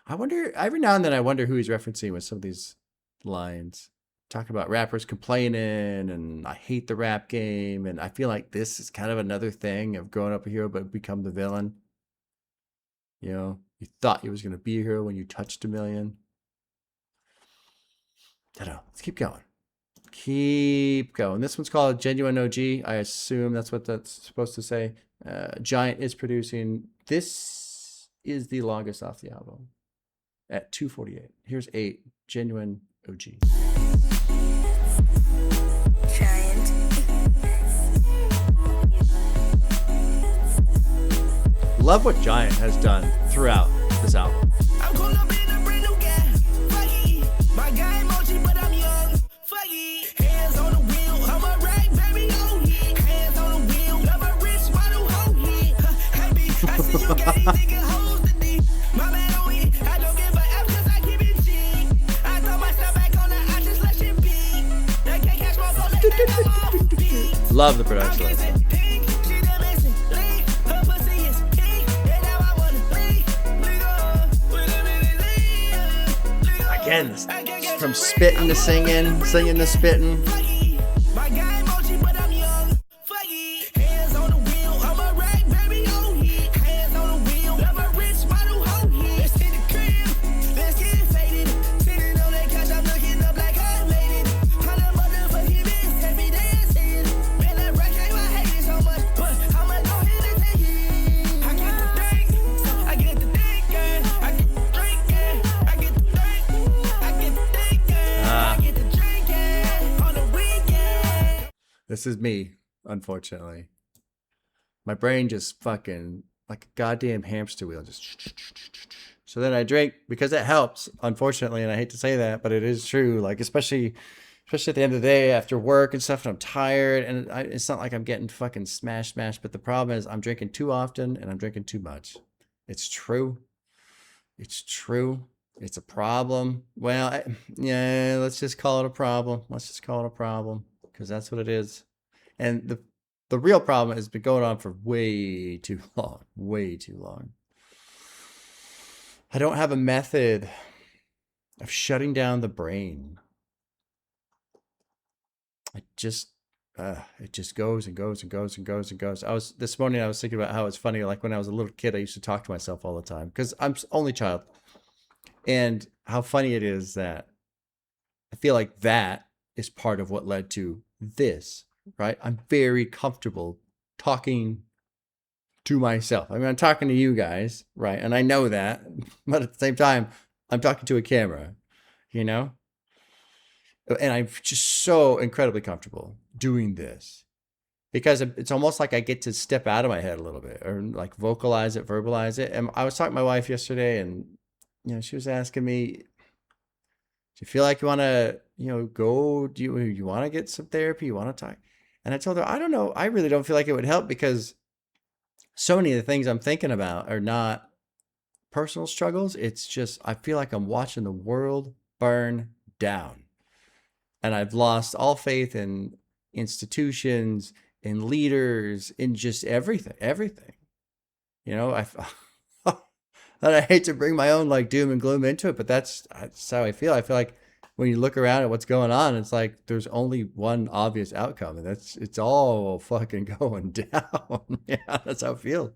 I wonder, every now and then I wonder who he's referencing with some of these lines. Talking about rappers complaining and I hate the rap game. And I feel like this is kind of another thing of growing up a hero but become the villain. You thought he was going to be a hero when you touched a million. I don't know. Let's keep going. Keep going. This one's called Genuine OG. I assume that's what that's supposed to say. Giant is producing. This is the longest off the album at 2:48. Here's 8. Genuine OG. Giant. Love what Giant has done throughout this album. I'm caught up in a brand new guy. Fucky. My guy emoji, but I'm young. Fucky. Hands on the wheel. I'm a right, baby. Oh, yeah. Hands on the wheel. Love a rich model. Oh, yeah. Happy. I see you got these niggas hoes to deep. My man, oh, yeah. I don't give a F cause I keep it cheap. I throw my stuff back on the I just let shit be. They can't catch my phone. They can't off beat. Love the production. Again, from spitting to singing, singing to spitting. My guy emoji, but I'm young. Fucky. Hands on the wheel. I'm a right, baby. Oh, yeah. Hands on the wheel. I'm a rich model. Oh, yeah. Let's hit the crib. Let's get faded. Sitting on that couch. I'm looking up like I made it. How the motherfucking bitch every day I see it. Man, that rack ain't I hate it so much. But I'ma go ahead and take it. I get the drink. I get the thinking. I get the drinking. I get the drink. I get the thinking. I get the drinking. On the weekend. This is me, unfortunately. My brain just fucking like a goddamn hamster wheel. Just so then I drink because it helps, unfortunately, and I hate to say that, but it is true. Like especially especially at the end of the day after work and stuff, and I'm tired, and it's not like I'm getting fucking smashed, but the problem is I'm drinking too often and I'm drinking too much. It's true. It's true. It's a problem. Well, yeah, let's just call it a problem. Let's just call it a problem because that's what it is. And the real problem has been going on for way too long. Way too long. I don't have a method of shutting down the brain. It just goes and goes and goes and goes and goes. This morning I was thinking about how it's funny. Like when I was a little kid, I used to talk to myself all the time because I'm only child, and how funny it is that I feel like that is part of what led to this. Right? I'm very comfortable talking to myself. I mean, I'm talking to you guys, right? And I know that, but at the same time, I'm talking to a camera, you know? And I'm just so incredibly comfortable doing this because it's almost like I get to step out of my head a little bit or like vocalize it, verbalize it. And I was talking to my wife yesterday and, she was asking me, do you feel like you want to, go, do you want to get some therapy? You want to talk? And I told her, I don't know. I really don't feel like it would help because so many of the things I'm thinking about are not personal struggles. It's just, I feel like I'm watching the world burn down. And I've lost all faith in institutions, in leaders, in just everything. And I hate to bring my own like doom and gloom into it, but that's how I feel. I feel like when you look around at what's going on, it's like there's only one obvious outcome, and it's all fucking going down. Yeah, that's how it feels.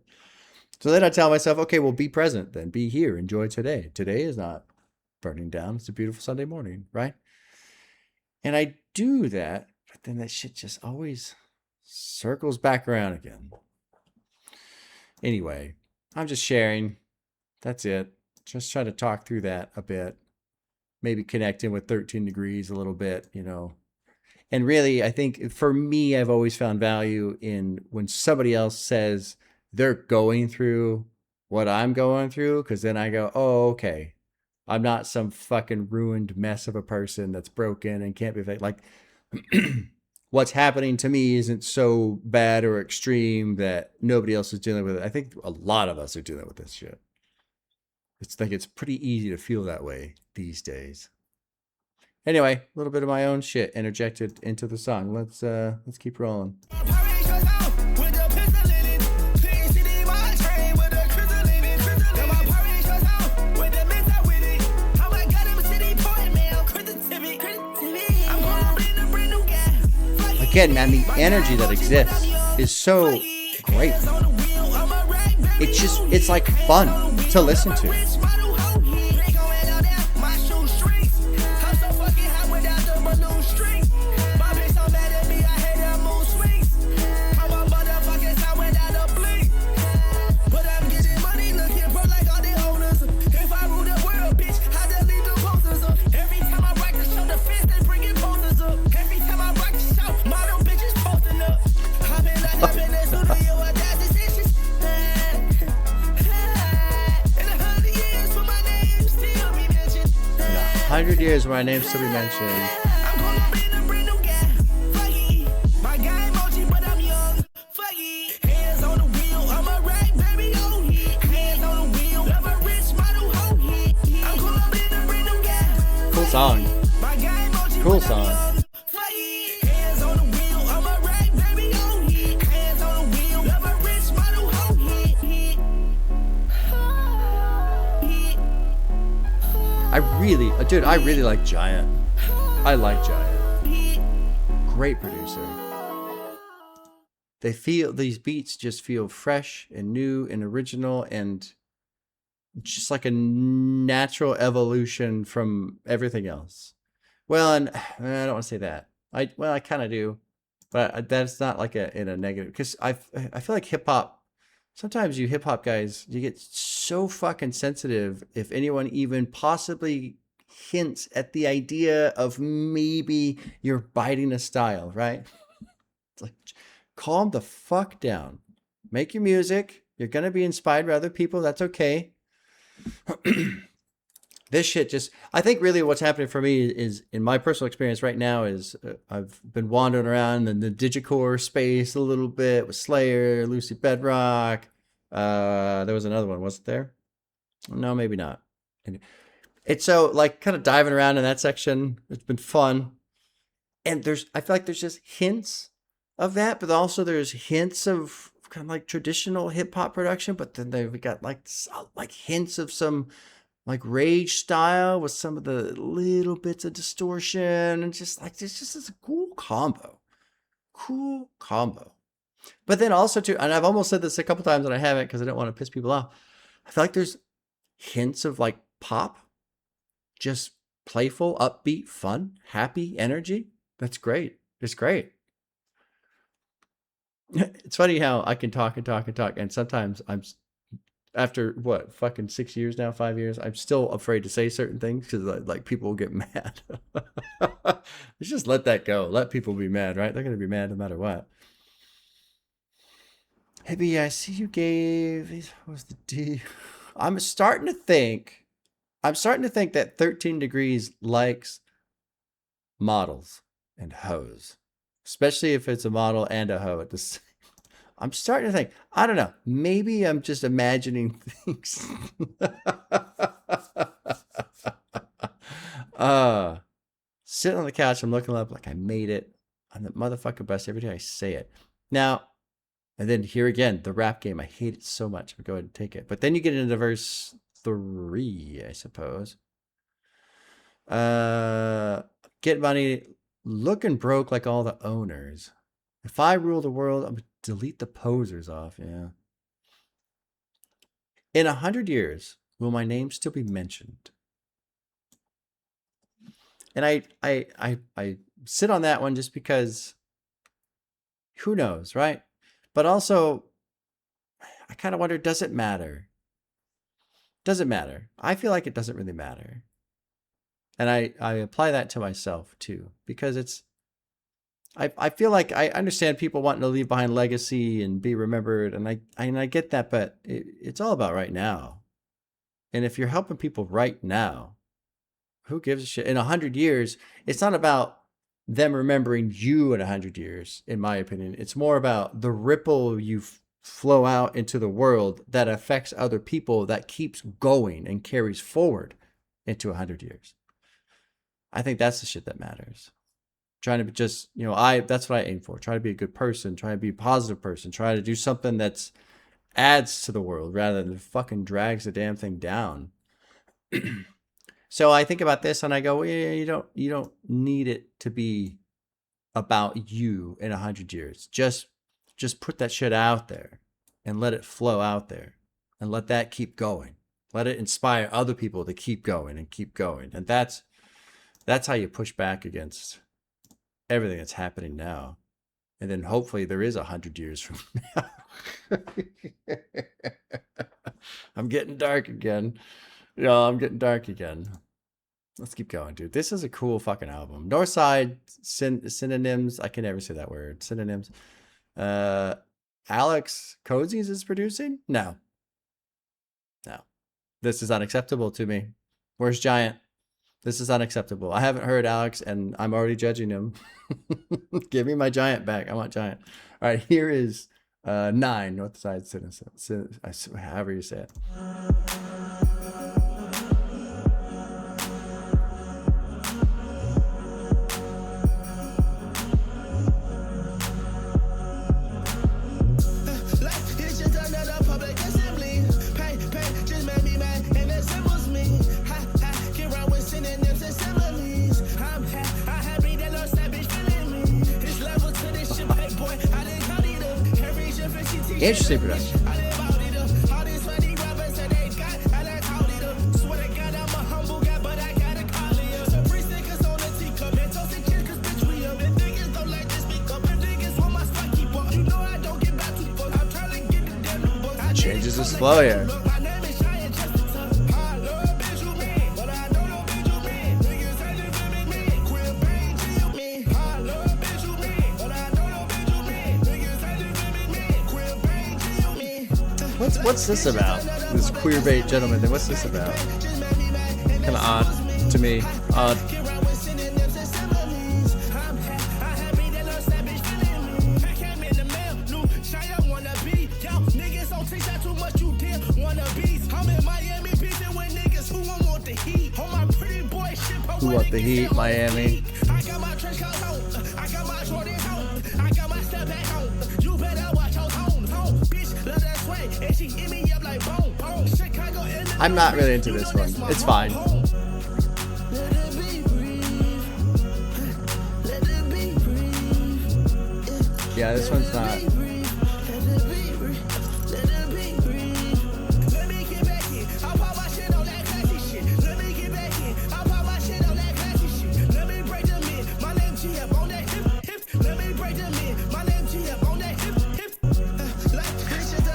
So then I tell myself, okay, well, be present then. Be here. Enjoy today. Today is not burning down. It's a beautiful Sunday morning, right? And I do that, but then that shit just always circles back around again. Anyway, I'm just sharing. That's it. Just try to talk through that a bit. Maybe connecting with 13 degrees a little bit, And really, I think for me, I've always found value in when somebody else says they're going through what I'm going through, because then I go, oh, okay. I'm not some fucking ruined mess of a person that's broken and can't be fixed. Like, what's happening to me isn't so bad or extreme that nobody else is dealing with it. I think a lot of us are dealing with this shit. It's pretty easy to feel that way these days. Anyway, a little bit of my own shit interjected into the song. Let's keep rolling. Again, man, the energy that exists is so great. It's like fun to listen to. Years where my name still be mentioned. Cool song. Cool song. I really like Giant. I like Giant. Great producer. These beats just feel fresh and new and original and just like a natural evolution from everything else. Well, and I don't want to say that. I kind of do, but that's not like in a negative, because I feel like hip hop. Sometimes you hip hop guys, you get so fucking sensitive if anyone even possibly hints at the idea of maybe you're biting a style, right? It's like, calm the fuck down. Make your music. You're going to be inspired by other people. That's okay. this shit just, I think really what's happening for me is, in my personal experience right now, is I've been wandering around in the digicore space a little bit with Slayer, Lucy Bedrock. There was another one, wasn't there? No, maybe not. And it's so like kind of diving around in that section. It's been fun. And I feel like there's just hints of that, but also there's hints of kind of like traditional hip hop production, but then they've got like hints of some like rage style with some of the little bits of distortion, and just like this just is a cool combo. But then also too, and I've almost said this a couple times and I haven't because I don't want to piss people off. I feel like there's hints of like pop, just playful, upbeat, fun, happy energy. That's great. It's great. It's funny how I can talk and talk and talk, and sometimes I'm, after what, fucking 6 years now, 5 years, I'm still afraid to say certain things because like people will get mad. Let's just let that go. Let people be mad, right? They're gonna be mad no matter what. Maybe I see you gave. What was the D? I'm starting to think that 13 Degrees likes models and hoes, especially if it's a model and a hoe at the same. I'm starting to think, I don't know, maybe I'm just imagining things. Sitting on the couch, I'm looking up like I made it. I'm the motherfucking best every day I say it. Now, and then here again, the rap game. I hate it so much. I'll go ahead and take it. But then you get into verse 3, I suppose. Get money, looking broke like all the owners. If I rule the world, I'm going to delete the posers off. Yeah. In 100 years, will my name still be mentioned? And I sit on that one just because who knows, right? But also, I kind of wonder, does it matter? Does it matter? I feel like it doesn't really matter. And I apply that to myself too, because it's, I feel like I understand people wanting to leave behind legacy and be remembered, and I get that, but it's all about right now. And if you're helping people right now, who gives a shit? In 100 years, it's not about them remembering you in 100 years, in my opinion. It's more about the ripple you flow out into the world that affects other people, that keeps going and carries forward into 100 years. I think that's the shit that matters. Trying to be just, that's what I aim for. Try to be a good person, try to be a positive person, try to do something that's adds to the world rather than fucking drags the damn thing down. So I think about this and I go, well, yeah, you don't need it to be about you in 100 years. Just put that shit out there and let it flow out there and let that keep going. Let it inspire other people to keep going and keep going. And that's how you push back against everything that's happening now. And then hopefully there is 100 years from now. I'm getting dark again. I'm getting dark again. Let's keep going, dude. This is a cool fucking album. Northside, SYNONYMZ. I can never say that word. SYNONYMZ. Alex Cozies is producing? No. This is unacceptable to me. Where's Giant? This is unacceptable. I haven't heard Alex and I'm already judging him. Give me my Giant back. I want Giant. All right, here is 9, Northside SYNONYMZ. However you say it. Interesting production. Changes his flow here. What's this about? This queer bait gentleman thing. What's this about? Kind of odd to me. Odd. Who want the heat, Miami? I'm not really into this one. It's fine. Yeah, this one's not.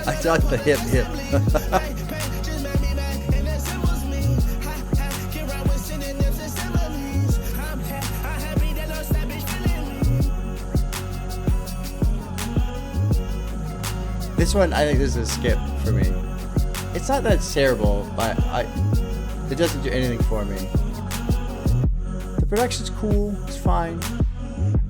I talk the hip hip. This one, I think this is a skip for me. It's not that it's terrible, but it doesn't do anything for me. The production's cool, it's fine.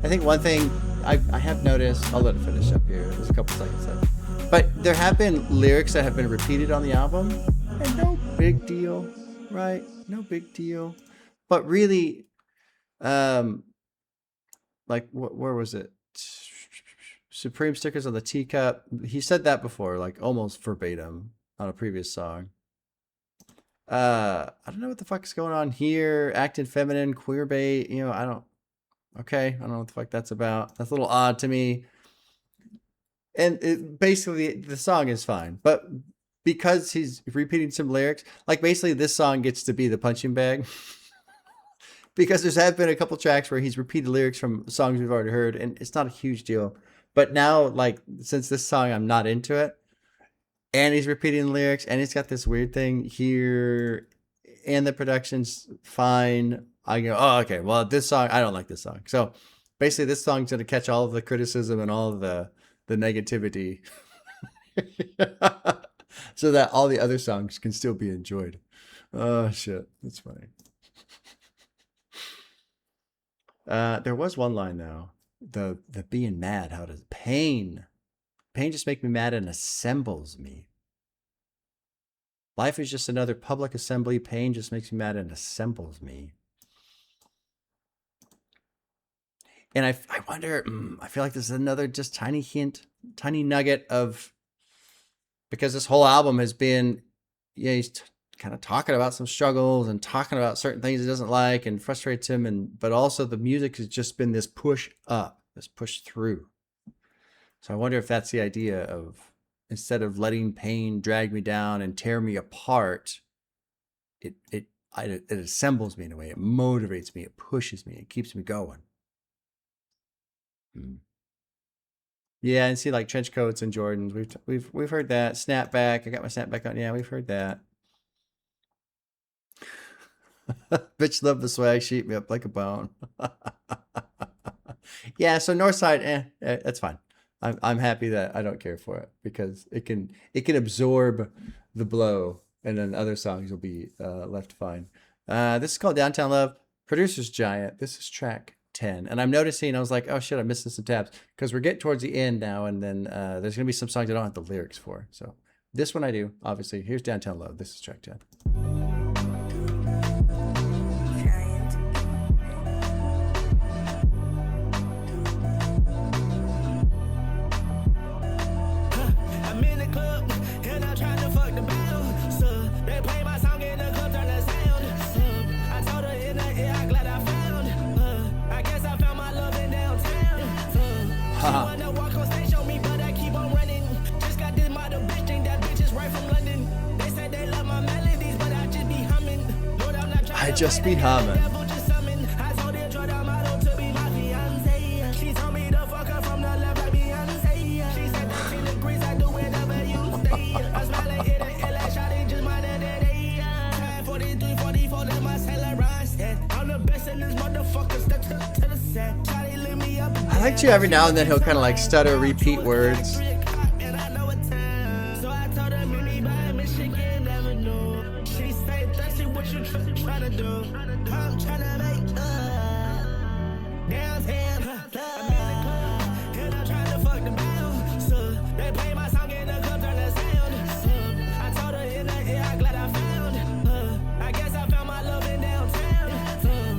I think one thing I have noticed, I'll let it finish up here. There's a couple seconds left. But there have been lyrics that have been repeated on the album, and no big deal, right? No big deal. But really, like, where was it? Supreme stickers on the teacup. He said that before, like almost verbatim on a previous song. I don't know what the fuck is going on here. Acting feminine, queer bait. You know, I don't know what the fuck that's about. That's a little odd to me. And basically, the song is fine, but because he's repeating some lyrics, like basically this song gets to be the punching bag. Because there's have been a couple tracks where he's repeated lyrics from songs we've already heard, and it's not a huge deal. But now, like, since this song, I'm not into it, and he's repeating lyrics, and he's got this weird thing here, and the production's fine. I go, oh, okay, well, this song, I don't like this song. So basically, this song's going to catch all of the criticism and all of the negativity so that all the other songs can still be enjoyed. Oh, shit. That's funny. There was one line, though. The being mad, how does pain just make me mad and assembles me. Life is just another public assembly. Pain just makes me mad and assembles me. And I wonder, I feel like this is another just tiny hint, tiny nugget of, because this whole album has been, yeah, he's kind of talking about some struggles and talking about certain things he doesn't like and frustrates him, but also the music has just been this push up, this push through. So I wonder if that's the idea of, instead of letting pain drag me down and tear me apart, it assembles me in a way. It motivates me. It pushes me. It keeps me going. Yeah, and see, like trench coats and Jordans. We've heard that. Snapback. I got my snapback on. Yeah, we've heard that. Bitch love the swag. Sheet me up like a bone. Yeah, so Northside, that's fine. I'm happy that I don't care for it, because it can absorb the blow, and then other songs will be left fine. This is called Downtown Love. Producer's Giant. This is track 10. And I'm noticing, I was like, oh shit, I'm missing some tabs, because we're getting towards the end now, and then there's gonna be some songs I don't have the lyrics for. So this one I do, obviously. Here's Downtown Love. This is track 10. I just be humming. I like to every now and then he'll kind of like stutter, repeat words. you tryna do. I'm tryna make downtown. I'm in the club, and I'm tryna fuck the bounce. They play my song in the club, turn the sound. I told her in the air, I'm glad I found. I guess I found my love in downtown.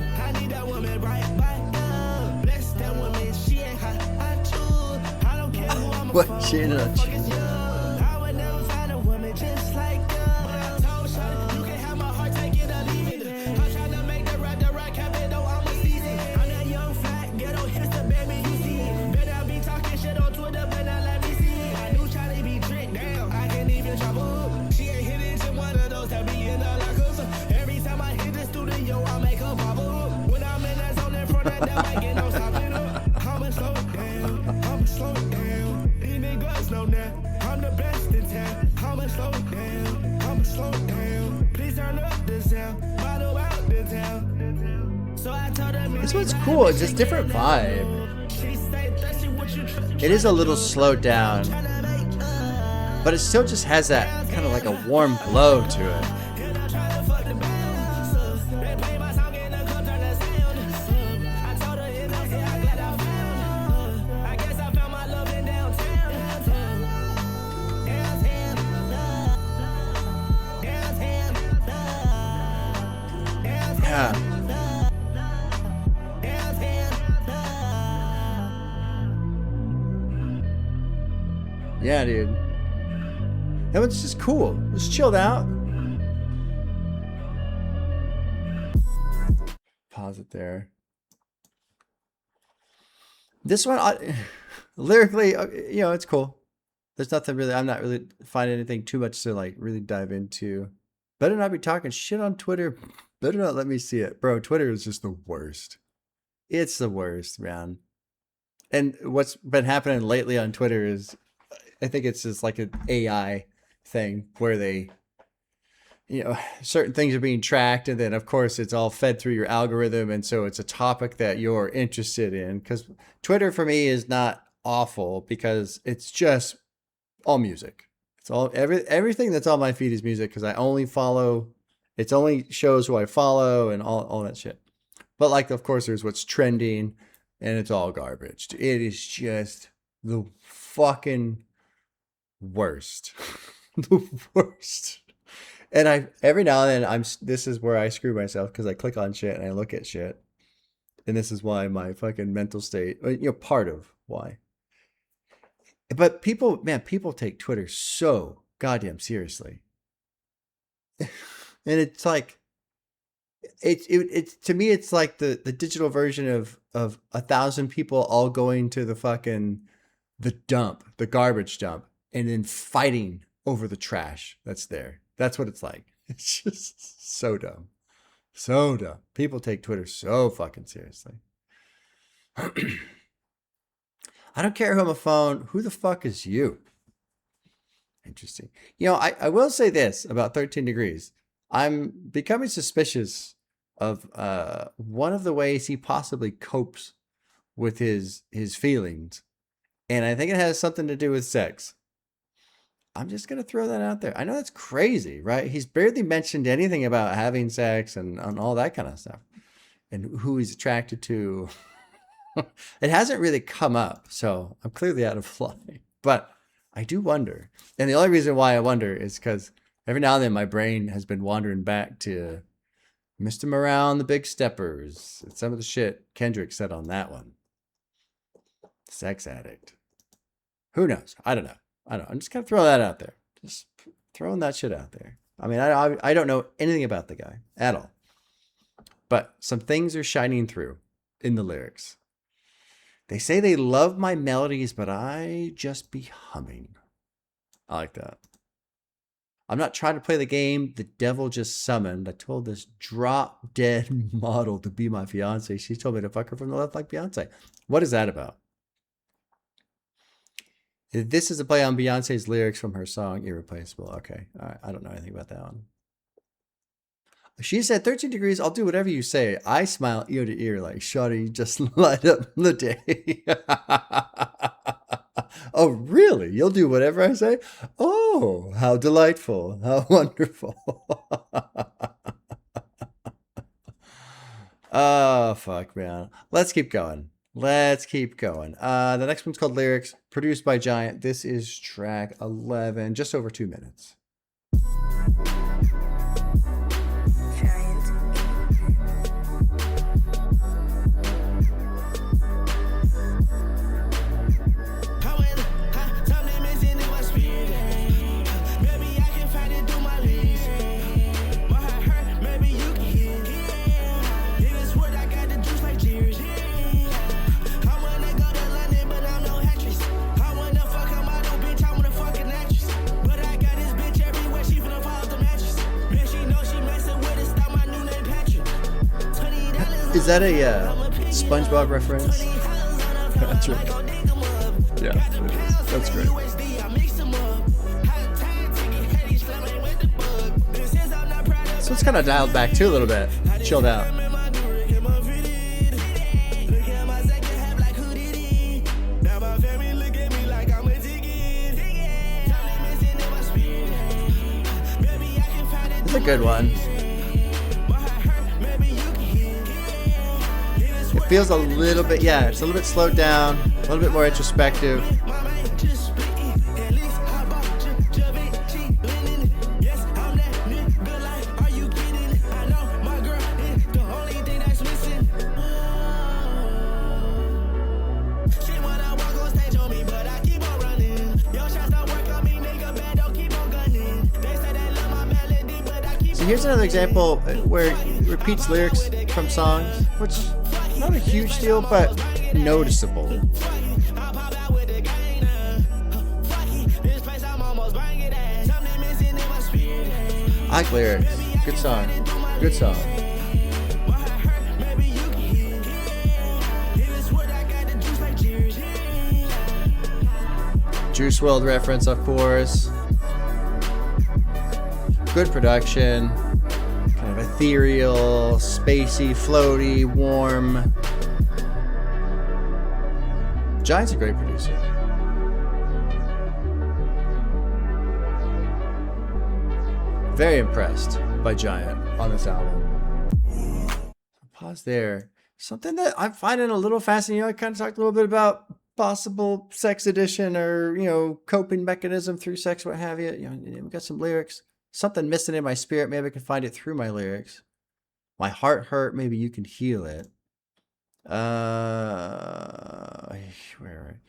I need that woman right back up. Bless that woman, she ain't hot. I choose. I don't care who I'm What? She ain't a fuck is you. I would never find a woman just like you. But I told Shawty, you can have my heart, take it or leave it. I'm trying to make the right habit, though I'm a season. I'm that young fat ghetto hipster, baby, you see it. Better be talking shit on Twitter, but not let me see it. I knew Shawty be tricked down. I can't even trouble. She ain't hitting shit, one of those that be in the lockers. Every time I hit the studio, I make her bubble. When I'm in that zone in front of that mic, ain't no stopping up. I'ma slow it down. I'ma slow it down. These niggas know that I'm the best in town. I'ma slow it down. I'ma slow it down. Please turn up the sound. Bottle out the town. So I told her This one's cool. It's just different vibe. It is a little slowed down, but it still just has that kind of like a warm glow to it. Yeah. Yeah, dude. That one's just cool. It's chilled out. Pause it there. This one, lyrically, you know, it's cool. There's nothing really, I'm not really finding anything too much to like really dive into. Better not be talking shit on Twitter. Better not let me see it. Bro, Twitter is just the worst. It's the worst, man. And what's been happening lately on Twitter is, I think it's just like an AI thing where they, you know, certain things are being tracked, and then of course it's all fed through your algorithm, and so it's a topic that you're interested in. Because Twitter for me is not awful because it's just all music. It's all everything that's on my feed is music because I only follow. It's only shows who I follow and all that shit. But like, of course, there's what's trending, and it's all garbage. It is just the fucking worst. The worst. And I every now and then this is where I screw myself because I click on shit and I look at shit. And this is why my fucking mental state, you know, part of why. But people take Twitter so goddamn seriously. And it's like it's to me it's like the digital version of 1,000 people all going to the fucking the garbage dump, and then fighting over the trash that's there. That's what it's like. It's just so dumb. So dumb. People take Twitter so fucking seriously. I don't care who I'm a phone. Who the fuck is you? Interesting. You know, I will say this about 13 Degrees. I'm becoming suspicious of one of the ways he possibly copes with his feelings. And I think it has something to do with sex. I'm just going to throw that out there. I know that's crazy, right? He's barely mentioned anything about having sex and all that kind of stuff. And who he's attracted to. It hasn't really come up. So I'm clearly out of line. But I do wonder. And the only reason why I wonder is because every now and then my brain has been wandering back to Missed Him Around the Big Steppers. And some of the shit Kendrick said on that one. Sex addict. Who knows? I don't know. I'm just going to throw that out there. Just throwing that shit out there. I mean, I don't know anything about the guy at all. But some things are shining through in the lyrics. They say they love my melodies, but I just be humming. I like that. I'm not trying to play the game the devil just summoned. I told this drop dead model to be my fiance. She told me to fuck her from the left like Beyonce. What is that about? This is a play on Beyonce's lyrics from her song Irreplaceable. Okay. All right. I don't know anything about that one. She said, 13 Degrees, I'll do whatever you say. I smile ear to ear like, shawty, just light up the day. Oh, really? You'll do whatever I say? Oh, how delightful. How wonderful. Oh, fuck, man. Let's keep going. Let's keep going. The next one's called Lyrics, produced by Giant. This is track 11, just over 2 minutes. Is that a SpongeBob reference? That's right. Yeah, it is. That's great. So it's kind of dialed back too a little bit. Chilled out. It's a good one. It feels a little bit, yeah, it's a little bit slowed down, a little bit more introspective. So here's another example where it repeats lyrics from songs, which not a huge deal, but noticeable. I like Lyrics. Good song. Good song. Juice WRLD reference, of course. Good production. Kind of ethereal, spacey, floaty, warm. Giant's a great producer. Very impressed by Giant on this album. Pause there. Something that I'm finding a little fascinating. I kind of talked a little bit about possible sex addiction or, coping mechanism through sex, what have you. We got some lyrics. Something missing in my spirit. Maybe I can find it through my lyrics. My heart hurt. Maybe you can heal it. Where?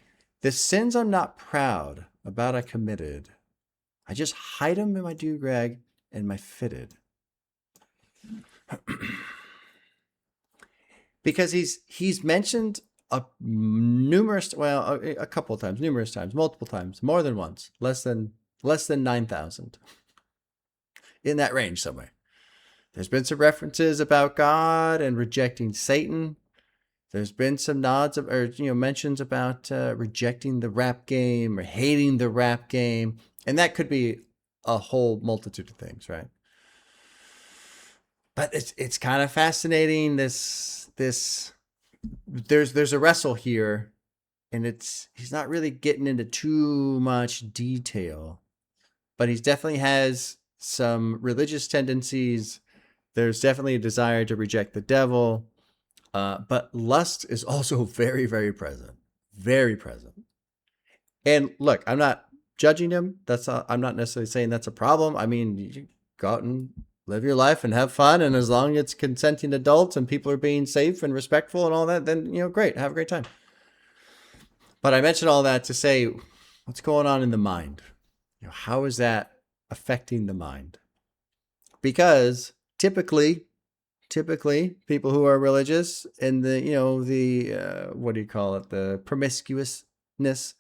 The sins I'm not proud about I committed. I just hide them in my do-rag and my fitted. Because he's mentioned a couple of times, numerous times, multiple times, more than once, less than 9,000. In that range somewhere. There's been some references about God and rejecting Satan. There's been some nods mentions about rejecting the rap game or hating the rap game. And that could be a whole multitude of things, right? But it's kind of fascinating. There's a wrestle here, and he's not really getting into too much detail, but he definitely has some religious tendencies. There's definitely a desire to reject the devil. But lust is also very, very present. Very present. And look, I'm not judging him. I'm not necessarily saying that's a problem. I mean, you go out and live your life and have fun. And as long as it's consenting adults and people are being safe and respectful and all that, then, great. Have a great time. But I mentioned all that to say, what's going on in the mind? How is that affecting the mind? Because typically people who are religious and the promiscuousness,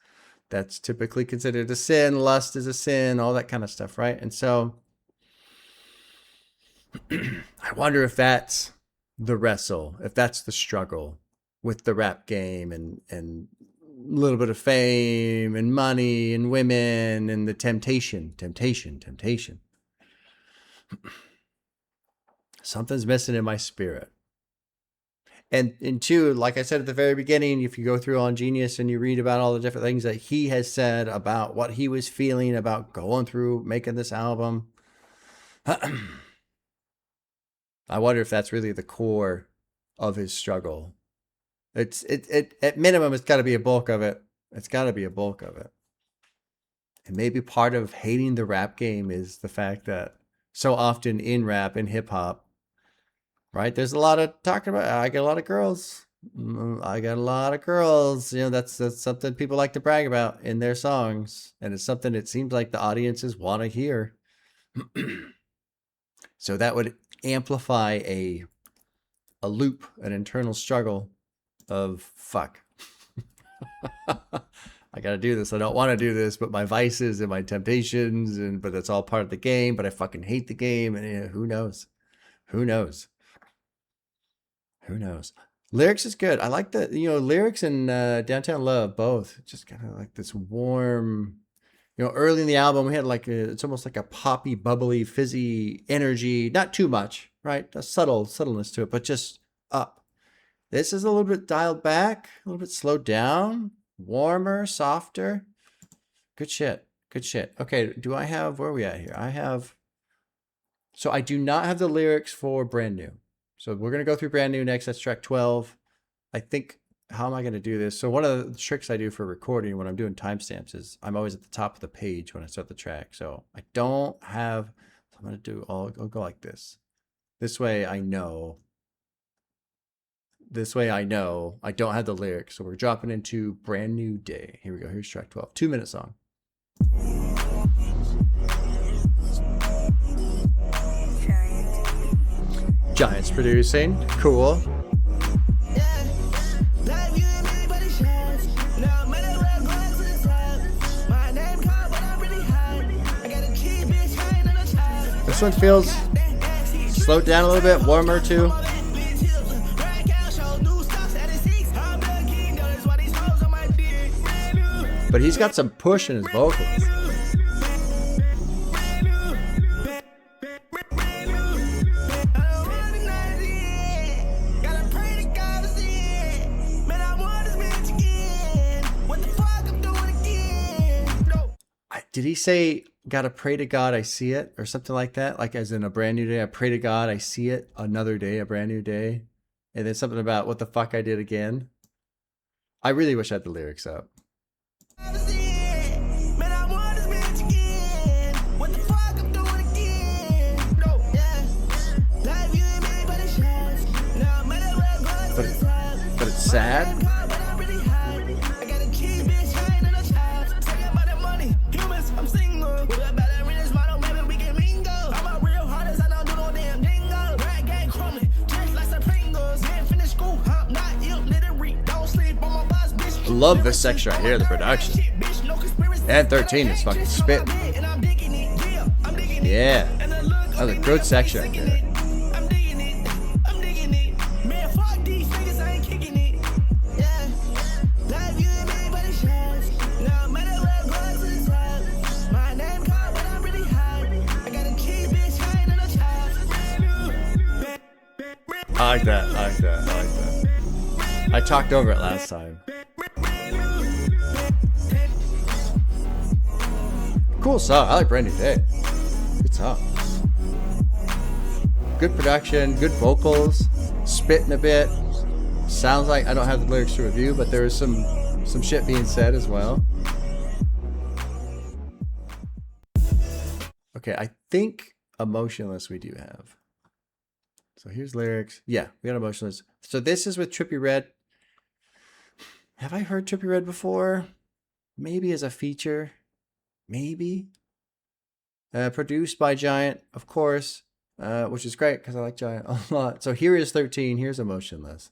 that's typically considered a sin. Lust is a sin, all that kind of stuff, right? And so I wonder if that's the wrestle, if that's the struggle with the rap game and a little bit of fame and money and women and the temptation. Something's missing in my spirit. And two, like I said at the very beginning, if you go through on Genius and you read about all the different things that he has said about what he was feeling about going through making this album, I wonder if that's really the core of his struggle. It at minimum, it's got to be a bulk of it. It's got to be a bulk of it. And maybe part of hating the rap game is the fact that so often in rap and hip hop, right? There's a lot of talking about, I get a lot of girls. I got a lot of girls. You know, that's something people like to brag about in their songs. And it's something it seems like the audiences want to hear. So that would amplify a loop, an internal struggle of fuck. I got to do this. I don't want to do this, but my vices and my temptations, but that's all part of the game, but I fucking hate the game. And who knows? Who knows? Who knows? Lyrics is good. I like the, Lyrics and Downtown Love, both. Just kind of like this warm, early in the album, we had it's almost like a poppy, bubbly, fizzy energy. Not too much, right? A subtleness to it, but just up. This is a little bit dialed back, a little bit slowed down, warmer, softer. Good shit. Good shit. Okay, where are we at here? So I do not have the lyrics for Brand New. So we're going to go through Brand New next. That's track 12. I think, how am I going to do this? So one of the tricks I do for recording when I'm doing timestamps is I'm always at the top of the page when I start the track. So I don't have, so I'm going to do, I'll go like this. This way I know I don't have the lyrics. So we're dropping into Brand New Day. Here we go. Here's track 12. 2-minute song. Giants producing. Cool. This one feels slowed down a little bit, warmer too. But he's got some push in his vocals. Did he say, gotta pray to God I see it, or something like that? Like as in a brand new day, I pray to God I see it, another day, a brand new day. And then something about what the fuck I did again. I really wish I had the lyrics up. But it's sad. Love this section right here, the production. And 13 is fucking spitting. Yeah. That was a good section right there. I like that. I like that. I like that. I talked over it last time. Cool song. I like Brand New Day. Good song. Good production, good vocals, spitting a bit. Sounds like I don't have the lyrics to review, but there is some shit being said as well. Okay, I think Emotionless we do have. So here's lyrics. Yeah, we got Emotionless. So this is with Trippie Redd. Have I heard Trippie Redd before? Maybe as a feature. Maybe. Produced by Giant, of course, which is great because I like Giant a lot. So here is 13. Here's Emotionless.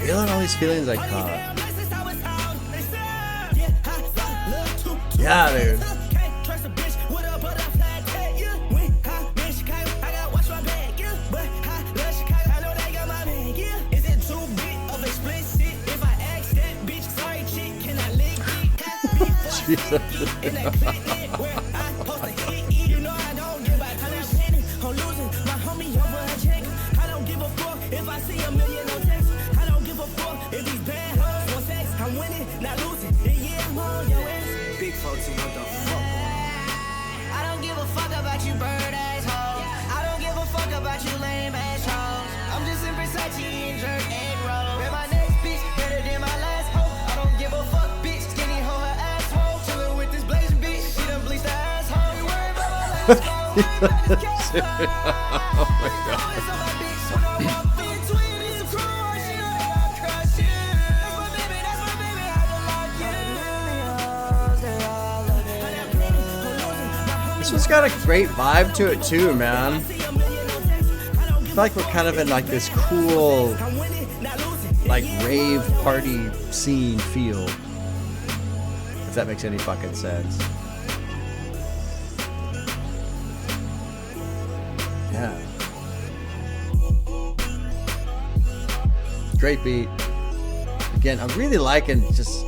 Feeling all these feelings I caught. Yeah, dude. that clip where I post a hit, you know I don't give a crap. I'm losing my homie over a check. I don't give a fuck if I see a million on text. I don't give a fuck if these bad hoes want sex. I'm winning, not losing, and yeah, I'm on your ass. Big folks, you know the fuck. I don't give a fuck about you bird ass hoes. I don't give a fuck about you lame ass hoes. I'm just in Versace and jerk egg roll. And my next bitch better than my last hoe. I don't give a fuck, bitch. Skinny hoe, her asshole. Chillin' with this blazing bitch. She done bleached the asshole. You worry about my last hoe. Oh my god. This one's got a great vibe to it too, man. I feel like we're kind of in like this cool, like rave party scene feel. If that makes any fucking sense. Yeah. Great beat. Again, I'm really liking just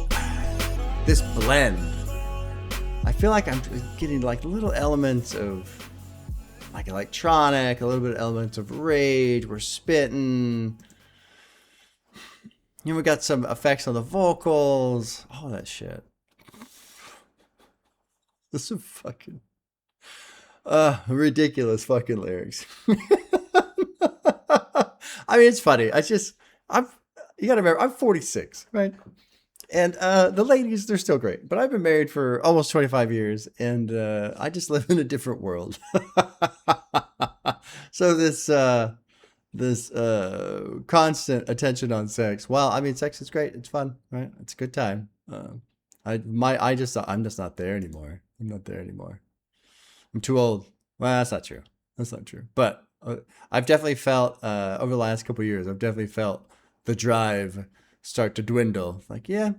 this blend. I feel like I'm getting like little elements of like electronic, a little bit of elements of rage. We're spitting. You know, we got some effects on the vocals. All that shit. This is fucking ridiculous fucking lyrics. I mean, it's funny. You gotta remember, I'm 46, right? And the ladies, they're still great. But I've been married for almost 25 years, and I just live in a different world. So this constant attention on sex. Well, I mean, sex is great. It's fun, right? It's a good time. I'm just not there anymore. I'm not there anymore. I'm too old. Well, that's not true. That's not true. But I've definitely felt over the last couple of years, I've definitely felt the drive start to dwindle. Like, yeah,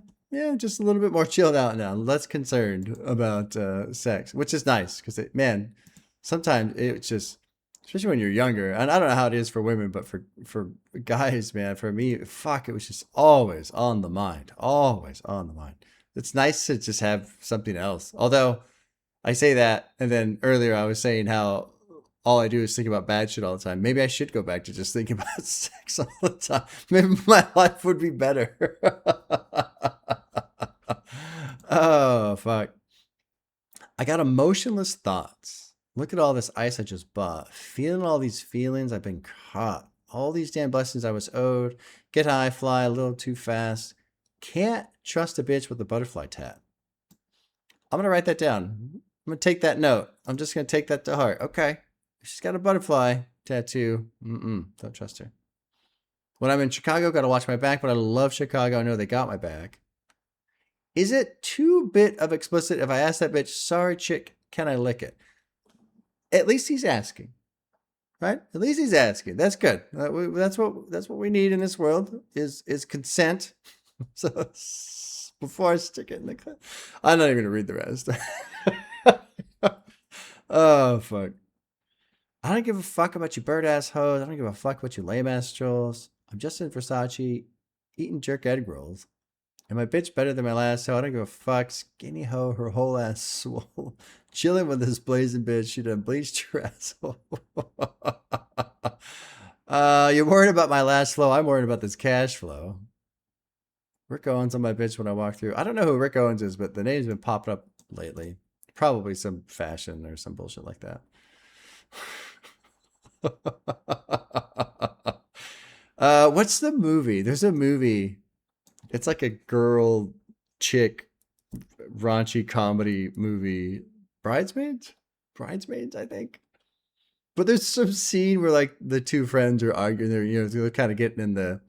just a little bit more chilled out now, less concerned about sex, which is nice because, man, sometimes it's just, especially when you're younger, and I don't know how it is for women, but for guys, man, for me, fuck, it was just always on the mind, always on the mind. It's nice to just have something else. Although I say that, and then earlier I was saying how all I do is think about bad shit all the time. Maybe I should go back to just thinking about sex all the time. Maybe my life would be better. Oh, fuck. I got emotionless thoughts. Look at all this ice I just bought. Feeling all these feelings. I've been caught. All these damn blessings I was owed. Get high, fly a little too fast. Can't trust a bitch with a butterfly tat. I'm going to write that down. I'm going to take that note. I'm just going to take that to heart. Okay. She's got a butterfly tattoo. Don't trust her. When I'm in Chicago, got to watch my back, but I love Chicago. I know they got my back. Is it too bit of explicit if I ask that bitch, sorry chick, can I lick it? At least he's asking, right? At least he's asking. That's good. That's what we need in this world is consent. So before I stick it in the clip, I'm not even gonna read the rest. Oh fuck. I don't give a fuck about you bird ass hoes. I don't give a fuck about you lame ass trolls. I'm just in Versace eating jerk egg rolls. And my bitch better than my last hoe. I don't give a fuck. Skinny hoe, her whole ass swole. Chilling with this blazing bitch. She done bleached her asshole. You're worried about my last flow. I'm worried about this cash flow. Rick Owens on my bitch when I walk through. I don't know who Rick Owens is, but the name's been popping up lately. Probably some fashion or some bullshit like that. What's the movie? There's a movie. It's like a girl chick raunchy comedy movie. Bridesmaids, I think. But there's some scene where like the two friends are arguing. They're kind of getting in the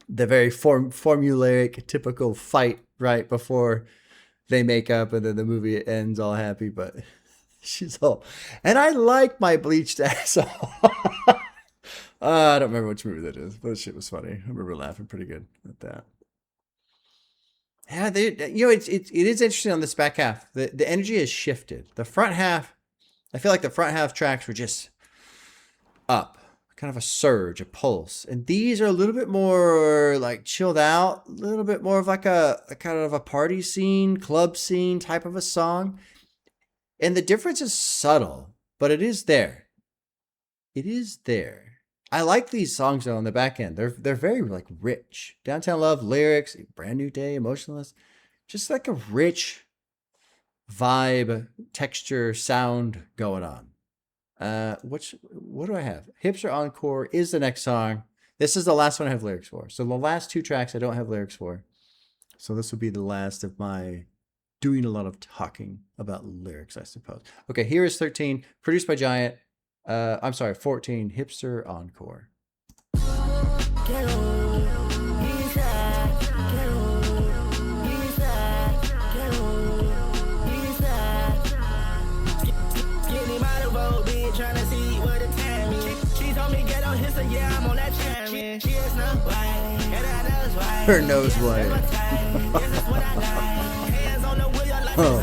very formulaic, typical fight right before they make up, and then the movie ends all happy. But she's all, and I like my bleached asshole. I don't remember which movie that is, but that shit was funny. I remember laughing pretty good at that. Yeah, it is interesting on this back half. The energy has shifted. The front half, I feel like the front half tracks were just up, kind of a surge, a pulse. And these are a little bit more like chilled out, a little bit more of like a kind of a party scene, club scene type of a song. And the difference is subtle, but it is there. It is there. I like these songs though on the back end. They're very like rich. Downtown Love, lyrics, Brand New Day, Emotionless. Just like a rich vibe, texture, sound going on. What do I have? Hipster Encore is the next song. This is the last one I have lyrics for. So the last two tracks I don't have lyrics for. So this will be the last of my doing a lot of talking about lyrics, I suppose. Okay, here is 13, produced by Giant. I'm sorry, 14, Hipster Encore. Her nose white. Oh.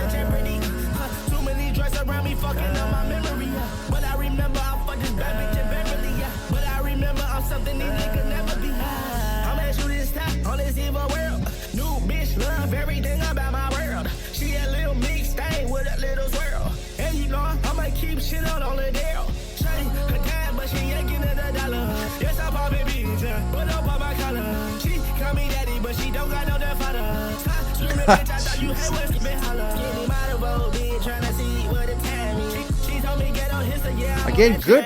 Too many drugs around me fucking up my memory. But I remember I'm fucking bad bitch in Beverly. But I remember I'm something these niggas never be. I'm at you this time on this evil world. New bitch love everything about my world. She a little mixed thing with a little swirl. And you know I might keep shit on the deal. Shawty her time, but she ain't getting the dollar. Yes, I'm popping bitch, but up on my collar. She call me daddy, but she don't got no dead father. Stop screaming, bitch, I thought you had what's been holler. Getting my road, bitch, trying to see what the time is. She told me get on his, yeah. Again, good,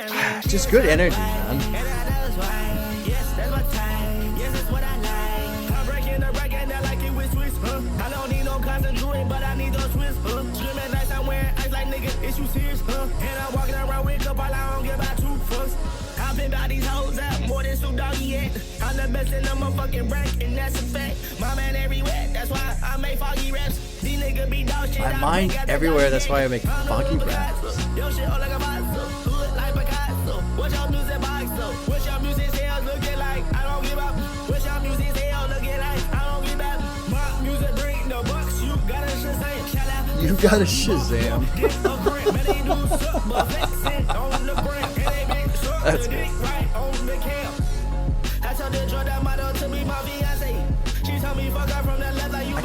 just good energy, man. And that's why, yes, that's my time. Yes, that's what I like. I'm breaking the record, and I like it with Swiss, I don't need no concentrate, but I need those Swiss, Screaming nice, I'm wearing ice like nigga, is you serious, And I'm walking around with cup, all I don't give about 2 fucks. I've been by these hoes up more than Snoop Doggy yet. I'm the best in the motherfucking rank, and that's a fact. My man everywhere, that's why I make foggy raps. These niggas be dog shit. My mind everywhere, that's why I make foggy raps. Yo shit all like a boxer, hood like Picasso. What's your music box though? What's your music sales looking like? I don't give up. What's your music sales looking like? I don't give up. My music bring the bucks, you gotta Shazam. Shout out. You got a Shazam. That's good.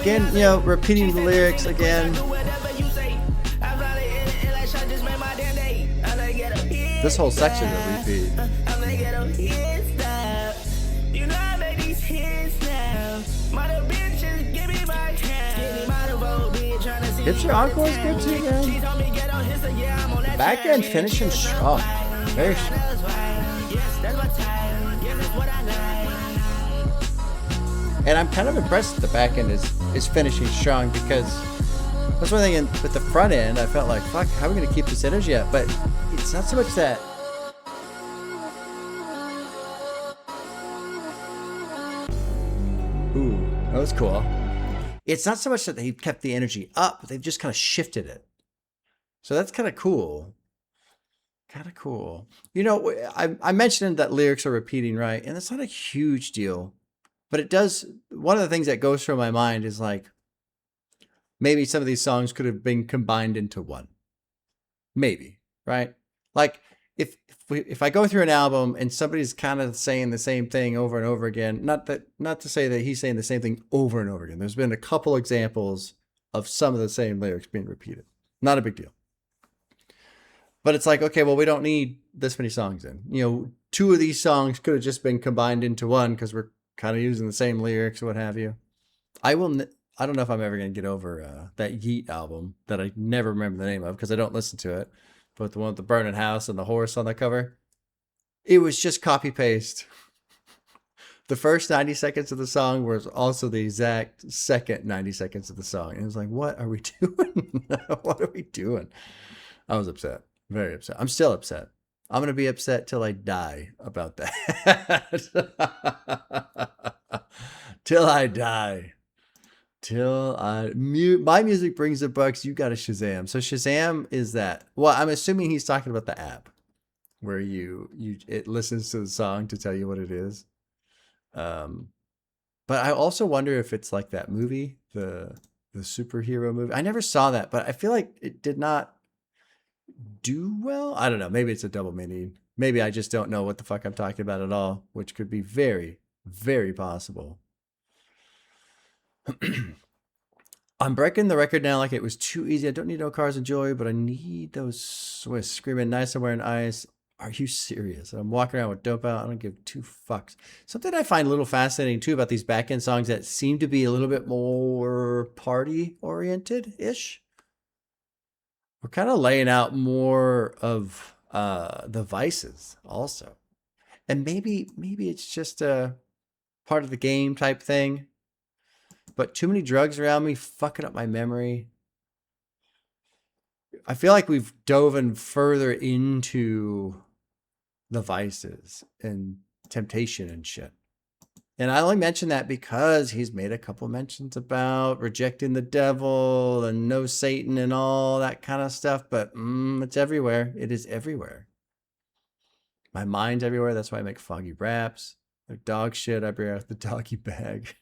Again, you know, repeating the lyrics again. This whole section is a repeat. Hipster Encore is good too, man. The back end finishing strong. Very strong. And I'm kind of impressed that the back end is finishing strong, because that's one thing with the front end, I felt like, fuck, how are we going to keep this energy up? But it's not so much that. Ooh, that was cool. It's not so much that they've kept the energy up, they've just kind of shifted it. So that's kind of cool. Kind of cool. You know, I mentioned that lyrics are repeating, right? And that's not a huge deal. But it does, one of the things that goes through my mind is like, maybe some of these songs could have been combined into one. Maybe, right? Like, if I go through an album and somebody's kind of saying the same thing over and over again, not to say that he's saying the same thing over and over again. There's been a couple examples of some of the same lyrics being repeated. Not a big deal. But it's like, okay, well, we don't need this many songs in. You know, 2 of these songs could have just been combined into one because we're kind of using the same lyrics, what have you. I don't know if I'm ever going to get over that Yeet album that I never remember the name of because I don't listen to it. But the one with the burning house and the horse on the cover, it was just copy paste. The first 90 seconds of the song was also the exact second 90 seconds of the song. And it was like, what are we doing? What are we doing? I was upset. Very upset. I'm still upset. I'm going to be upset till I die about that. Till I die. My music brings the bucks. You got a Shazam. So Shazam is that. Well, I'm assuming he's talking about the app where it listens to the song to tell you what it is. But I also wonder if it's like that movie, the superhero movie. I never saw that, but I feel like it did not do well. I don't know. Maybe it's a double meaning. Maybe I just don't know what the fuck I'm talking about at all, which could be very, very possible. I'm breaking the record now like it was too easy. I don't need no cars and joy, but I need those Swiss screaming nice somewhere in ice. Are you serious? I'm walking around with dope out. I don't give two fucks. Something I find a little fascinating too about these back end songs that seem to be a little bit more party oriented ish. We're kind of laying out more of the vices also. And maybe it's just a part of the game type thing. But too many drugs around me fucking up my memory. I feel like we've dove in further into the vices and temptation and shit. And I only mention that because he's made a couple mentions about rejecting the devil and no Satan and all that kind of stuff. But it's everywhere. It is everywhere. My mind's everywhere. That's why I make foggy raps. Like dog shit, I bring out the doggy bag.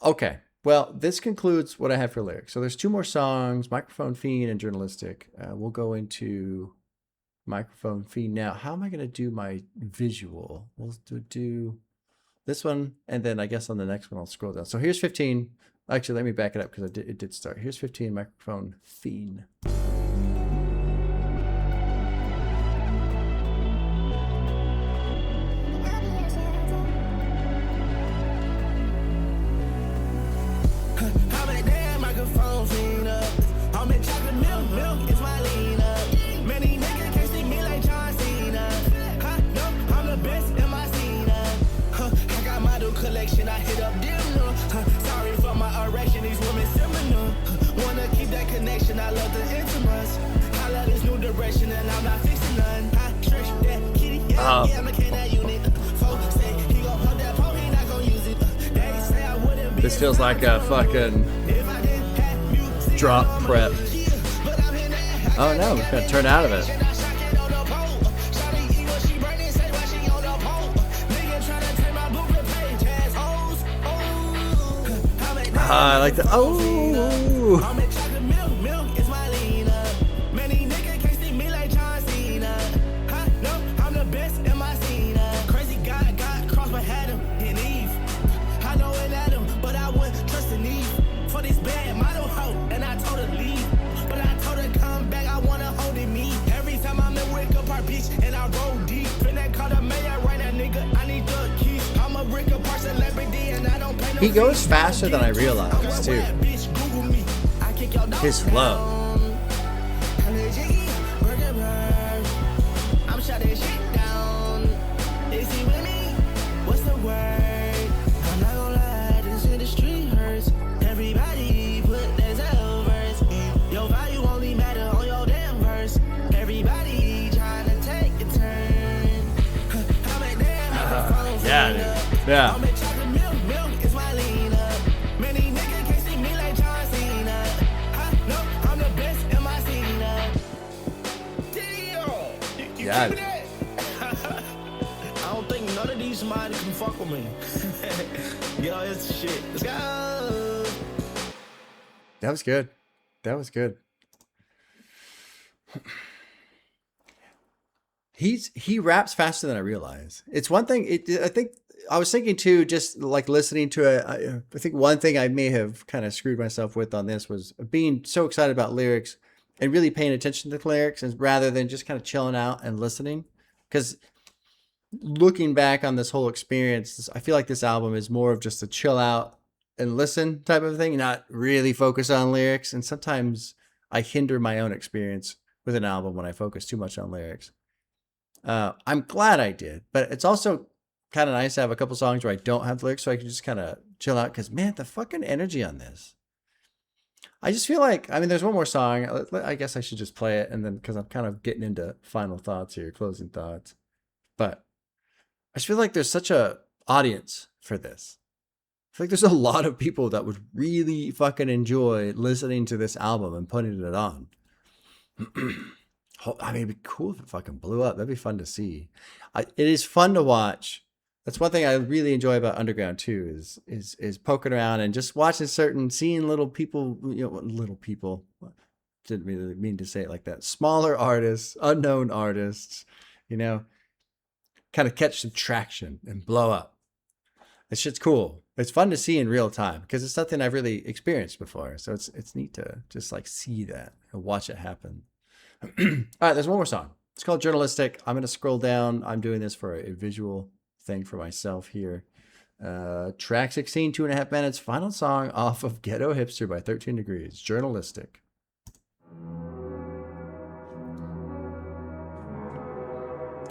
Okay. Well, this concludes what I have for lyrics. So there's two more songs, Microphone Fiend and Journalistic. We'll go into Microphone Fiend now. How am I going to do my visual? We'll do this one, and then I guess on the next one I'll scroll down. So here's 15. Actually, let me back it up because it did start. Here's 15, Microphone Fiend. I hit up them, sorry for my erection, these women similar. Wanna keep that connection, I love the intimacy. I love this new direction and I'm not fixing none. I stretch that kitty, yeah, I'm a can unit. Folks say he gon' hold that pole, he not gon' use it. They say I wouldn't be. This feels like a fucking drop prep. Oh no, we're gonna turn out of it. I like the He goes faster than I realized too. His flow. Yeah, dude. Yeah. Yeah. I don't think none of these minds can fuck with me. Yo, it's shit. Let's go. That was good. That was good. He raps faster than I realize. It's one thing. I think I was thinking too, just like listening to it. I think one thing I may have kind of screwed myself with on this was being so excited about lyrics and really paying attention to the lyrics, and rather than just kind of chilling out and listening. Because looking back on this whole experience, I feel like this album is more of just a chill out and listen type of thing, not really focus on lyrics. And sometimes I hinder my own experience with an album when I focus too much on lyrics. I'm glad I did, but it's also kind of nice to have a couple songs where I don't have lyrics so I can just kind of chill out. Because man, the fucking energy on this. I just feel like, I mean, there's one more song. I guess I should just play it, and then because I'm kind of getting into final thoughts here, closing thoughts. But I just feel like there's such a audience for this. I feel like there's a lot of people that would really fucking enjoy listening to this album and putting it on. I mean, it'd be cool if it fucking blew up. That'd be fun to see. It is fun to watch That's one thing I really enjoy about underground too, is poking around and just watching seeing little people, little people. Didn't really mean to say it like that. Smaller artists, unknown artists, kind of catch some traction and blow up. This shit's cool. It's fun to see in real time because it's something I've really experienced before. So it's neat to just like see that and watch it happen. All right, there's one more song. It's called Journalistic. I'm going to scroll down. I'm doing this for a visual thing for myself here. Track 16, 2.5 minutes. Final song off of Ghetto Hipster by 13 Degrees. Journalistic.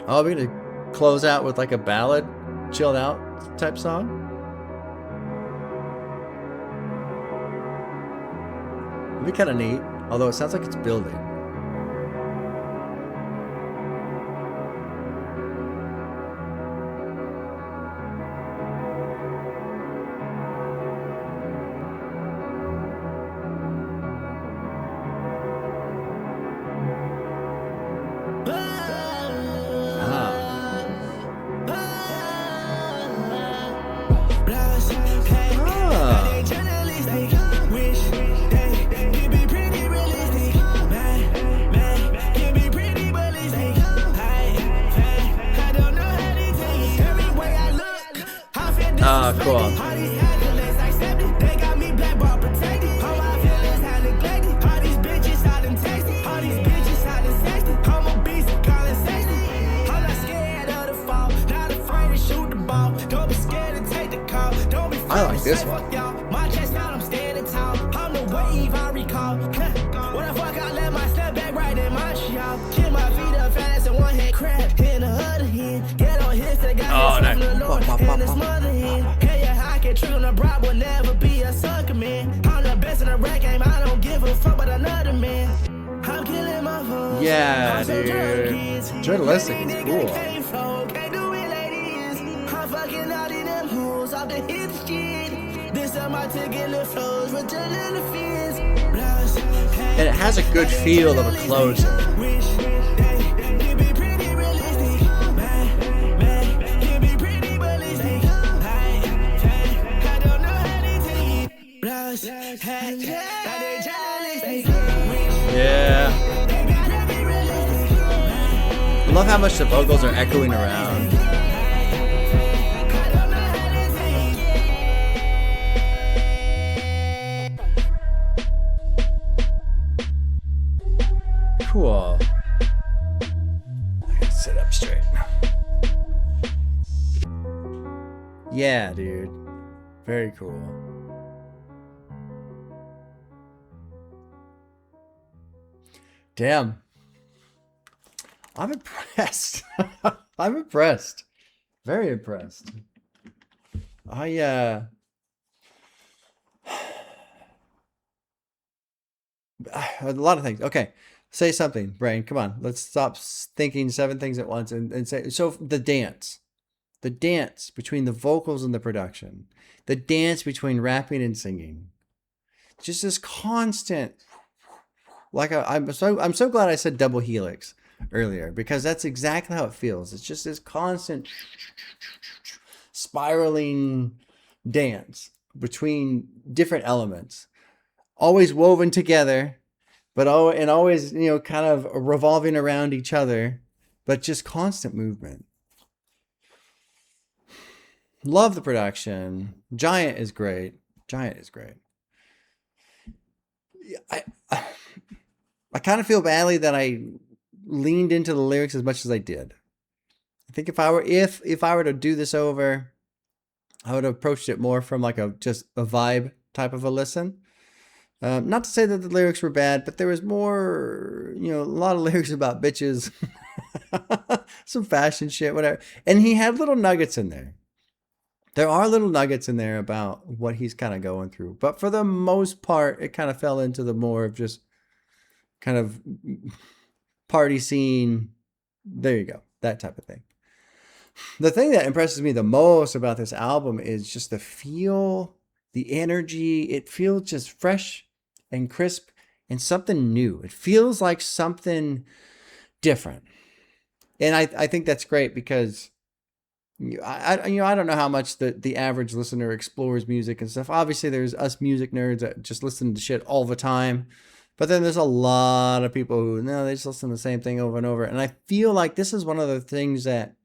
Oh, we're going to close out with like a ballad, chilled out type song. It'd be kind of neat, although it sounds like it's building. Cool. I like this one. Oh, nice. Will never be a sucker, man. I'm the best in the rap game. I don't give a fuck about another man. I'm killing my voice. Yeah, dude. Journalistic is cool. Can't do it like this. I'm fucking out in them hoes off the hit shit. This time I took in the flows with your little fins. And it has a good feel of a closer. Yeah. I love how much the vocals are echoing around. Cool. I gotta sit up straight. Yeah, dude. Very cool. Damn. I'm impressed. I'm impressed. Very impressed. A lot of things. Okay. Say something, brain. Come on. Let's stop thinking 7 things at once and say, so the dance between the vocals and the production, the dance between rapping and singing, just this constant, like I'm so glad I said double helix earlier, because that's exactly how it feels. It's just this constant spiraling dance between different elements, always woven together, but always, kind of revolving around each other, but just constant movement. Love the production. Giant is great. I kind of feel badly that I leaned into the lyrics as much as I did. I think if I were to do this over, I would have approached it more from like just a vibe type of a listen. Not to say that the lyrics were bad, but there was more, a lot of lyrics about bitches, some fashion shit, whatever. And he had little nuggets in there. There are little nuggets in there about what he's kind of going through. But for the most part, it kind of fell into the more of just kind of party scene. There you go. That type of thing. The thing that impresses me the most about this album is just the feel, the energy. It feels just fresh and crisp and something new. It feels like something different. And I think that's great because I don't know how much the average listener explores music and stuff. Obviously, there's us music nerds that just listen to shit all the time. But then there's a lot of people who, no, they just listen to the same thing over and over. And I feel like this is one of the things that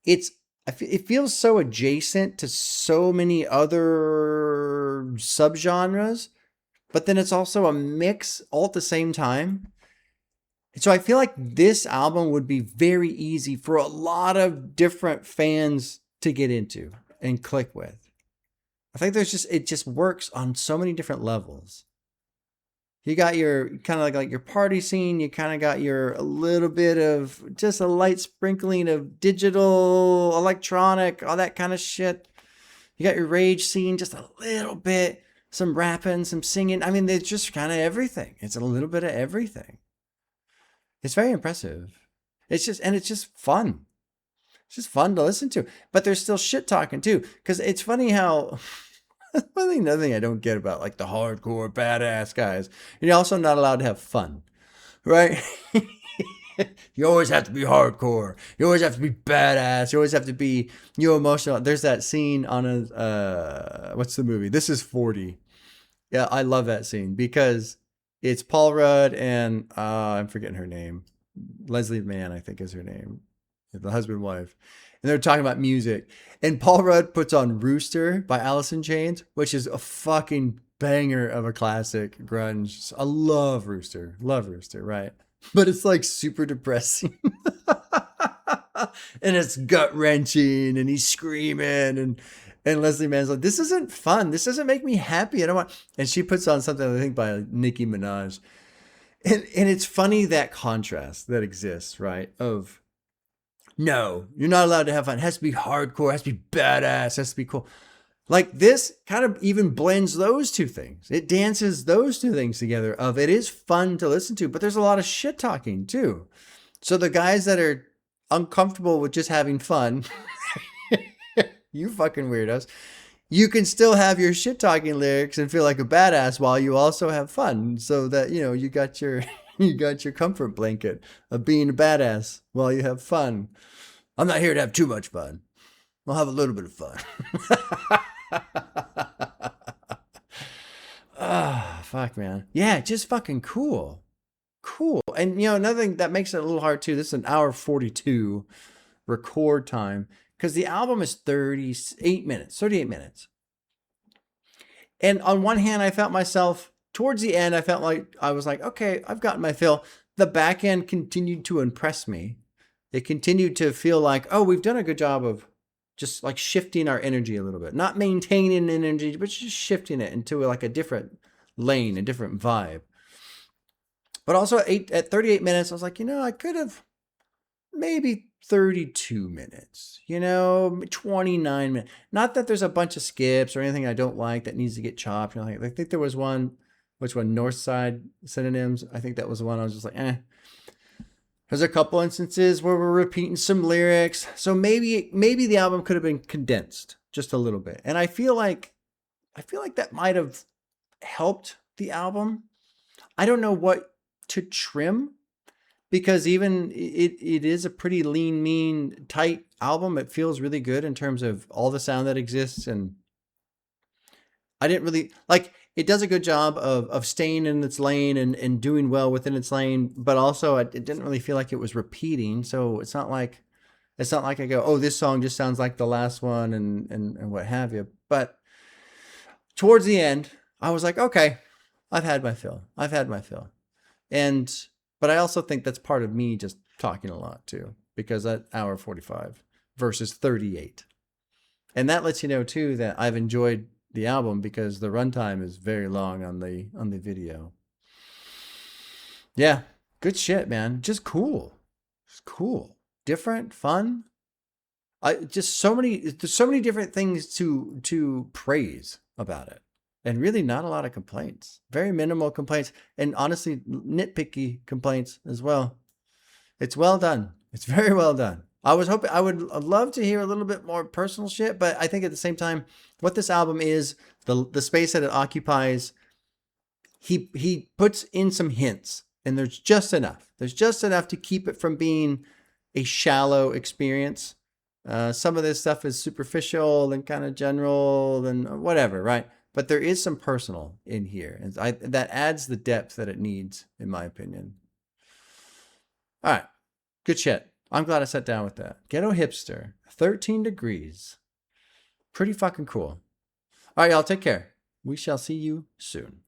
it feels so adjacent to so many other subgenres, but then it's also a mix all at the same time. So I feel like this album would be very easy for a lot of different fans to get into and click with. I think it just works on so many different levels. You got your kind of like your party scene. You kind of got your a little bit of just a light sprinkling of digital, electronic, all that kind of shit. You got your rage scene, just a little bit, some rapping, some singing. I mean, it's just kind of everything. It's a little bit of everything. It's very impressive. It's just fun. It's just fun to listen to. But there's still shit talking too. Because it's funny how another thing I don't get about like the hardcore badass guys. You're also not allowed to have fun. Right? You always have to be hardcore. You always have to be badass. You always have to be emotional. There's that scene on what's the movie? This Is 40. Yeah, I love that scene because it's Paul Rudd and I'm forgetting her name. Leslie Mann, I think is her name. The husband and wife. And they're talking about music. And Paul Rudd puts on Rooster by Alice in Chains, which is a fucking banger of a classic grunge. I love Rooster. Love Rooster, right? But it's like super depressing. And it's gut wrenching and he's screaming and Leslie Mann's like, this isn't fun. This doesn't make me happy. I don't want. And she puts on something I think by Nicki Minaj. And it's funny that contrast that exists, right? Of no, you're not allowed to have fun. It has to be hardcore, it has to be badass, it has to be cool. Like this kind of even blends those two things. It dances those two things together of it is fun to listen to, but there's a lot of shit talking too. So the guys that are uncomfortable with just having fun, you fucking weirdos, you can still have your shit talking lyrics and feel like a badass while you also have fun. So that, you got your comfort blanket of being a badass while you have fun. I'm not here to have too much fun. I'll have a little bit of fun. Fuck, man. Yeah, just fucking cool. Cool. And, another thing that makes it a little hard, too, this is an hour 42 record time because the album is 38 minutes. And on one hand, I felt myself, towards the end, I was like, okay, I've gotten my fill. The back end continued to impress me. It continued to feel like, oh, we've done a good job of just like shifting our energy a little bit. Not maintaining energy, but just shifting it into like a different lane, a different vibe. But also at 38 minutes, I was like, I could have maybe 32 minutes, 29 minutes. Not that there's a bunch of skips or anything I don't like that needs to get chopped. I think there was one, which one? Northside Synonyms. I think that was the one I was just like, eh. There's a couple instances where we're repeating some lyrics. So maybe the album could have been condensed just a little bit. And I feel like that might have helped the album. I don't know what to trim because even it is a pretty lean, mean, tight album. It feels really good in terms of all the sound that exists. And I didn't really like, it does a good job of staying in its lane and doing well within its lane, but also it didn't really feel like it was repeating. So it's not like I go, oh, this song just sounds like the last one and what have you. But towards the end, I was like, okay, I've had my fill. But I also think that's part of me just talking a lot too, because that hour 45 versus 38. And that lets you know too that I've enjoyed the album because the runtime is very long on the video. Yeah, good shit, man. Just cool. It's cool. Different, fun. There's so many different things to praise about it. And really not a lot of complaints. Very minimal complaints. And honestly, nitpicky complaints as well. It's well done. It's very well done. I would love to hear a little bit more personal shit, but I think at the same time, what this album is, the space that it occupies, he puts in some hints, and there's just enough. There's just enough to keep it from being a shallow experience, Some of this stuff is superficial and kind of general and whatever, right? But there is some personal in here, and that adds the depth that it needs, in my opinion. All right, good shit. I'm glad I sat down with that. Ghetto Hipster, 13 Degrees. Pretty fucking cool. All right, y'all, take care. We shall see you soon.